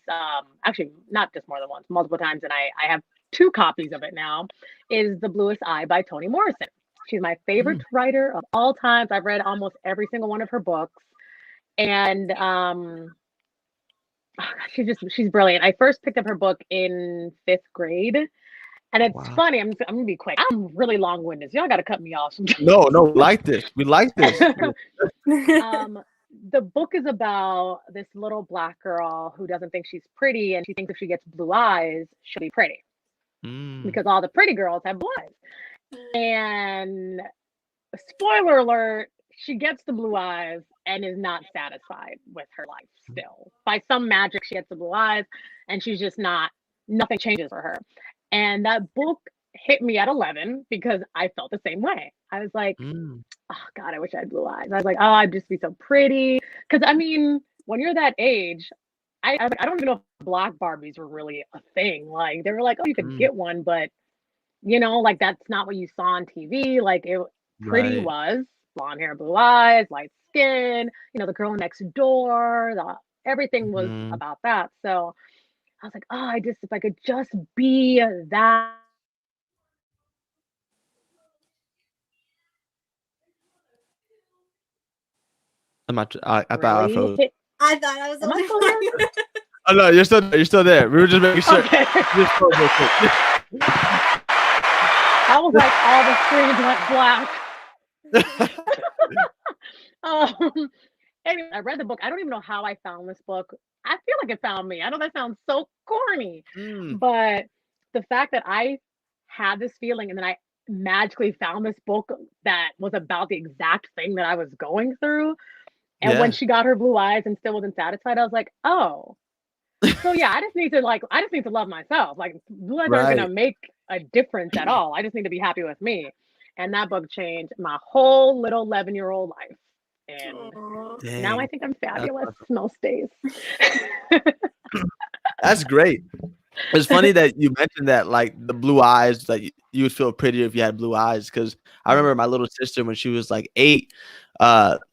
actually not just more than once, multiple times, and I have 2 copies of it now, is The Bluest Eye by Toni Morrison. She's my favorite writer of all times. I've read almost every single one of her books, and she's brilliant. I first picked up her book in 5th grade. And it's funny. I'm gonna be quick. I'm really long-winded. So y'all gotta cut me off sometimes. No, we like this. We like this. The book is about this little Black girl who doesn't think she's pretty, and she thinks if she gets blue eyes, she'll be pretty. Because all the pretty girls have blue eyes. And spoiler alert, she gets the blue eyes and is not satisfied with her life still. By some magic, she gets the blue eyes, and she's just nothing changes for her. And that book hit me at 11 because I felt the same way. I was like, oh God, I wish I had blue eyes. I was like, oh, I'd just be so pretty. Because I mean, when you're that age, I don't even know if Black Barbies were really a thing. Like they were like, oh, you could get one, but you know, like that's not what you saw on TV. Like pretty was blonde hair, blue eyes, light skin, you know, the girl next door, everything was about that. So I was like, oh, if I could just be that. I thought I Really? froze. I thought I was the Am I only still one. here? Oh no, you're still there. We were just making sure. Okay. Just froze real quick. I was like, all the screens went black. Anyway, I read the book. I don't even know how I found this book. I feel like it found me. I know that sounds so corny, but the fact that I had this feeling and then I magically found this book that was about the exact thing that I was going through. And when she got her blue eyes and still wasn't satisfied, I was like, oh, so yeah, I just need to love myself. Like blue eyes aren't gonna make a difference at all. I just need to be happy with me. And that book changed my whole little 11-year-old life. And now I think I'm fabulous most days. That's great. It's funny that you mentioned that, like the blue eyes, that you would feel prettier if you had blue eyes. Because I remember my little sister when she was like 8,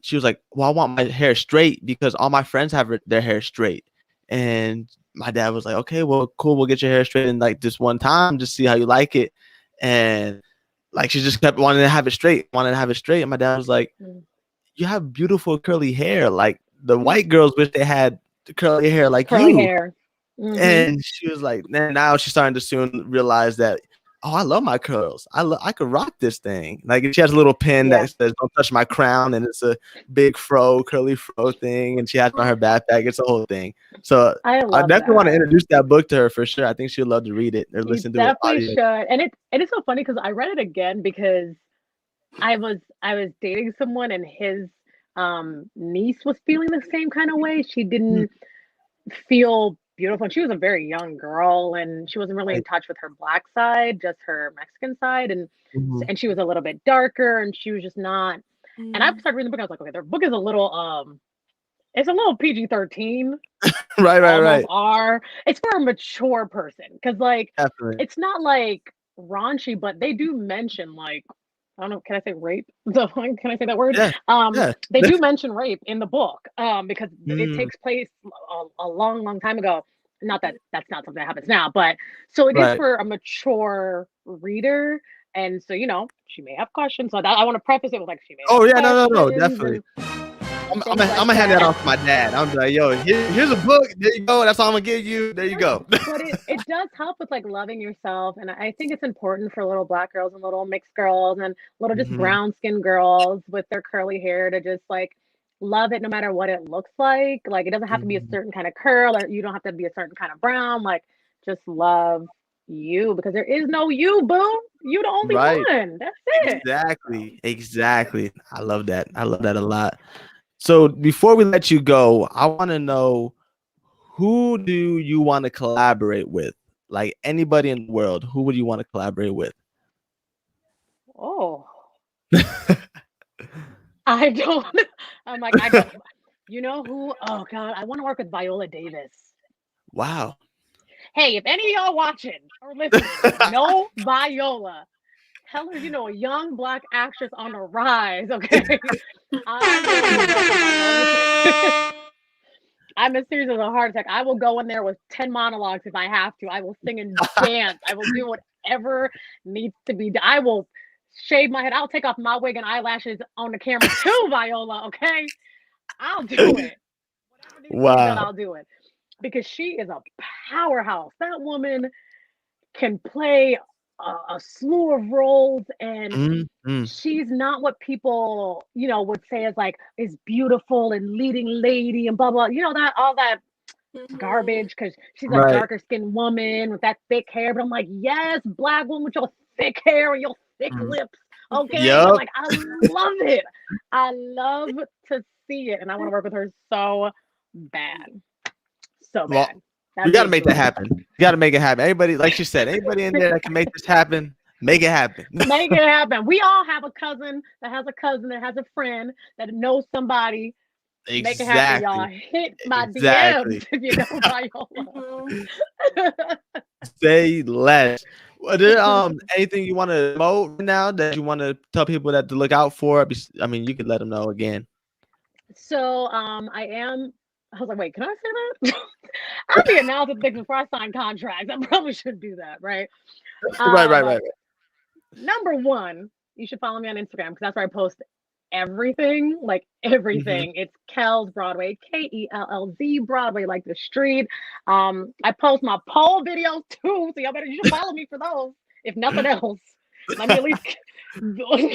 she was like, "Well, I want my hair straight because all my friends have their hair straight." And my dad was like, "Okay, well, cool, we'll get your hair straight in like this one time, just see how you like it." And like she just kept wanting to have it straight. And my dad was like, "You have beautiful curly hair. Like the white girls wish they had curly hair like curly you." hair. And she was like, now she's starting to soon realize that, oh, I love my curls. I could rock this thing. Like she has a little pin that says "Don't touch my crown," and it's a big curly fro thing, and she has it on her backpack. It's a whole thing. So I definitely want to introduce that book to her for sure. I think she'd love to read it or listen to it. Definitely should. And it's so funny because I read it again because I was dating someone and his niece was feeling the same kind of way. She didn't feel beautiful. And she was a very young girl and she wasn't really in touch with her black side, just her Mexican side. And she was a little bit darker and she was just not. And I started reading the book. I was like, okay, their book is a little it's a little PG-13. Right. It's for a mature person. Cause like it's not like raunchy, but they do mention like, I don't know, can I say rape? Can I say that word? Yeah. They do mention rape in the book because it takes place a long time ago. Not that that's not something that happens now, but so it is for a mature reader. And so, she may have questions. So I want to preface it with like, she may have no, definitely. I'm gonna hand that off to my dad. I'm like, yo, here's a book. There you go. That's all I'm gonna give you. There you go. But it does help with like loving yourself, and I think it's important for little black girls and little mixed girls and little just brown skinned girls with their curly hair to just like love it no matter what it looks like. Like it doesn't have to be a certain kind of curl, or you don't have to be a certain kind of brown. Like just love you because there is no you, boo. You the only one. That's it. Exactly. I love that a lot. So before we let you go, I want to know, who do you want to collaborate with? Like anybody in the world, who would you want to collaborate with? Oh, I don't. I'm like, I don't. You know who? Oh God, I want to work with Viola Davis. Wow. Hey, if any of y'all watching or listening know Viola, tell her, a young black actress on the rise, okay? I'm as serious as a heart attack. I will go in there with 10 monologues if I have to. I will sing and dance. I will do whatever needs to be done. I will shave my head. I'll take off my wig and eyelashes on the camera too, Viola, okay? I'll do it. Whatever needs to be done, I'll do it. Because she is a powerhouse. That woman can play a slew of roles, and she's not what people would say is beautiful and leading lady and blah blah, that all that garbage, because she's a darker skinned woman with that thick hair. But I'm like, yes, black woman with your thick hair and your thick lips, okay? I'm like, I love it. I love to see it, and I want to work with her so bad. You got to make that happen. You got to make it happen. Anybody, like she said, anybody in there that can make this happen, make it happen. Make it happen. We all have a cousin that has a friend that knows somebody. Exactly. Make it happen, y'all. Hit my DMs if you know Viola. Say less. Anything you want to promote right now that you want to tell people that to look out for? I mean, you could let them know again. So I was like, wait, can I say that? I'll be announcing things before I sign contracts. I probably should do that, right? Right. Number one, you should follow me on Instagram because that's where I post everything, like everything. It's Kells Broadway, Kellz Broadway, like the street. I post my pole videos too, so you should follow me for those, if nothing else. Let me at least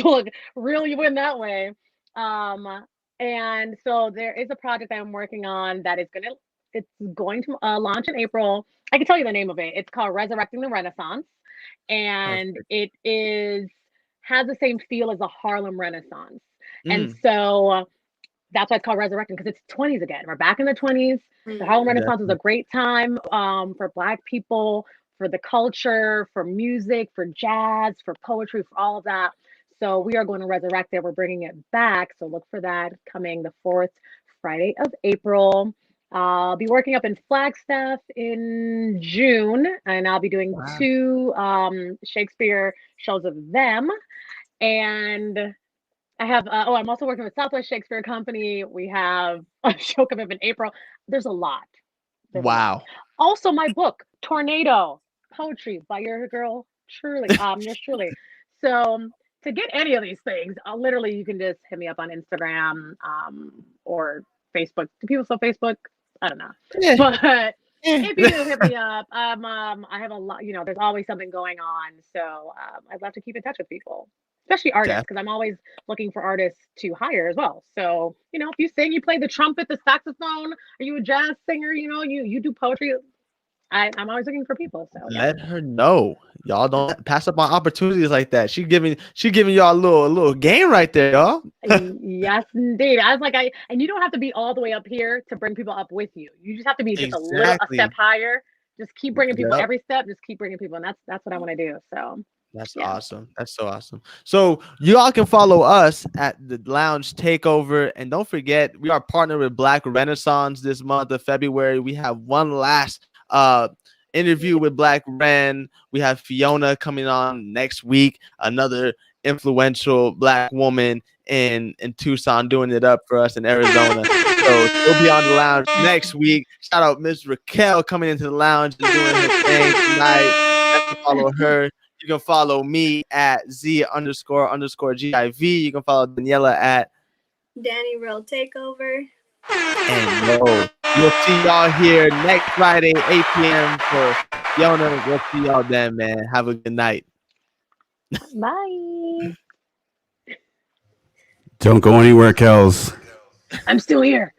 look, reel you in that way. And so there is a project I'm working on that is going to launch in April. I can tell you the name of it. It's called Resurrecting the Renaissance, and Perfect. it has the same feel as the Harlem Renaissance. And Mm, so that's why it's called Resurrecting, because it's 20s again. We're back in the 20s. The Harlem Renaissance was a great time for Black people, for the culture, for music, for jazz, for poetry, for all of that. So we are going to resurrect it. We're bringing it back. So look for that coming the 4th Friday of April. I'll be working up in Flagstaff in June, and I'll be doing wow. 2 Shakespeare shows of them. And I have, I'm also working with Southwest Shakespeare Company. We have a show coming up in April. There's a lot. There's a lot. Wow. Also, my book, Tornado Poetry by your girl, truly, yours truly. So to get any of these things, literally, you can just hit me up on Instagram or Facebook. Do people still Facebook? I don't know. Yeah. But Yeah. if you do hit me up, I have a lot, there's always something going on. So I'd love to keep in touch with people, especially artists, because I'm always looking for artists to hire as well. So, if you sing, you play the trumpet, the saxophone, are you a jazz singer, you do poetry, I'm always looking for people. So yeah. Let her know. Y'all don't pass up on opportunities like that. She giving y'all a little game right there, y'all. Yes, indeed. I was like, and you don't have to be all the way up here to bring people up with you. You just have to be just a step higher. Just keep bringing people every step. Just keep bringing people, and that's what I want to do. So that's awesome. That's so awesome. So you all can follow us at the Lounge Takeover, and don't forget we are partnered with Black Renaissance this month of February. We have one last interview with Black Ren. We have Fiona coming on next week, another influential Black woman in Tucson, doing it up for us in Arizona. So she'll be on the lounge next week. Shout out Miss Racquel coming into the lounge and doing her thing tonight. You can follow her. You can follow me at Z__GIV. You can follow Daniela at Danny Real Takeover. And we'll see y'all here next Friday, 8 p.m. for Fiona. We'll see y'all then, man. Have a good night. Bye. Don't go anywhere, Kells. I'm still here.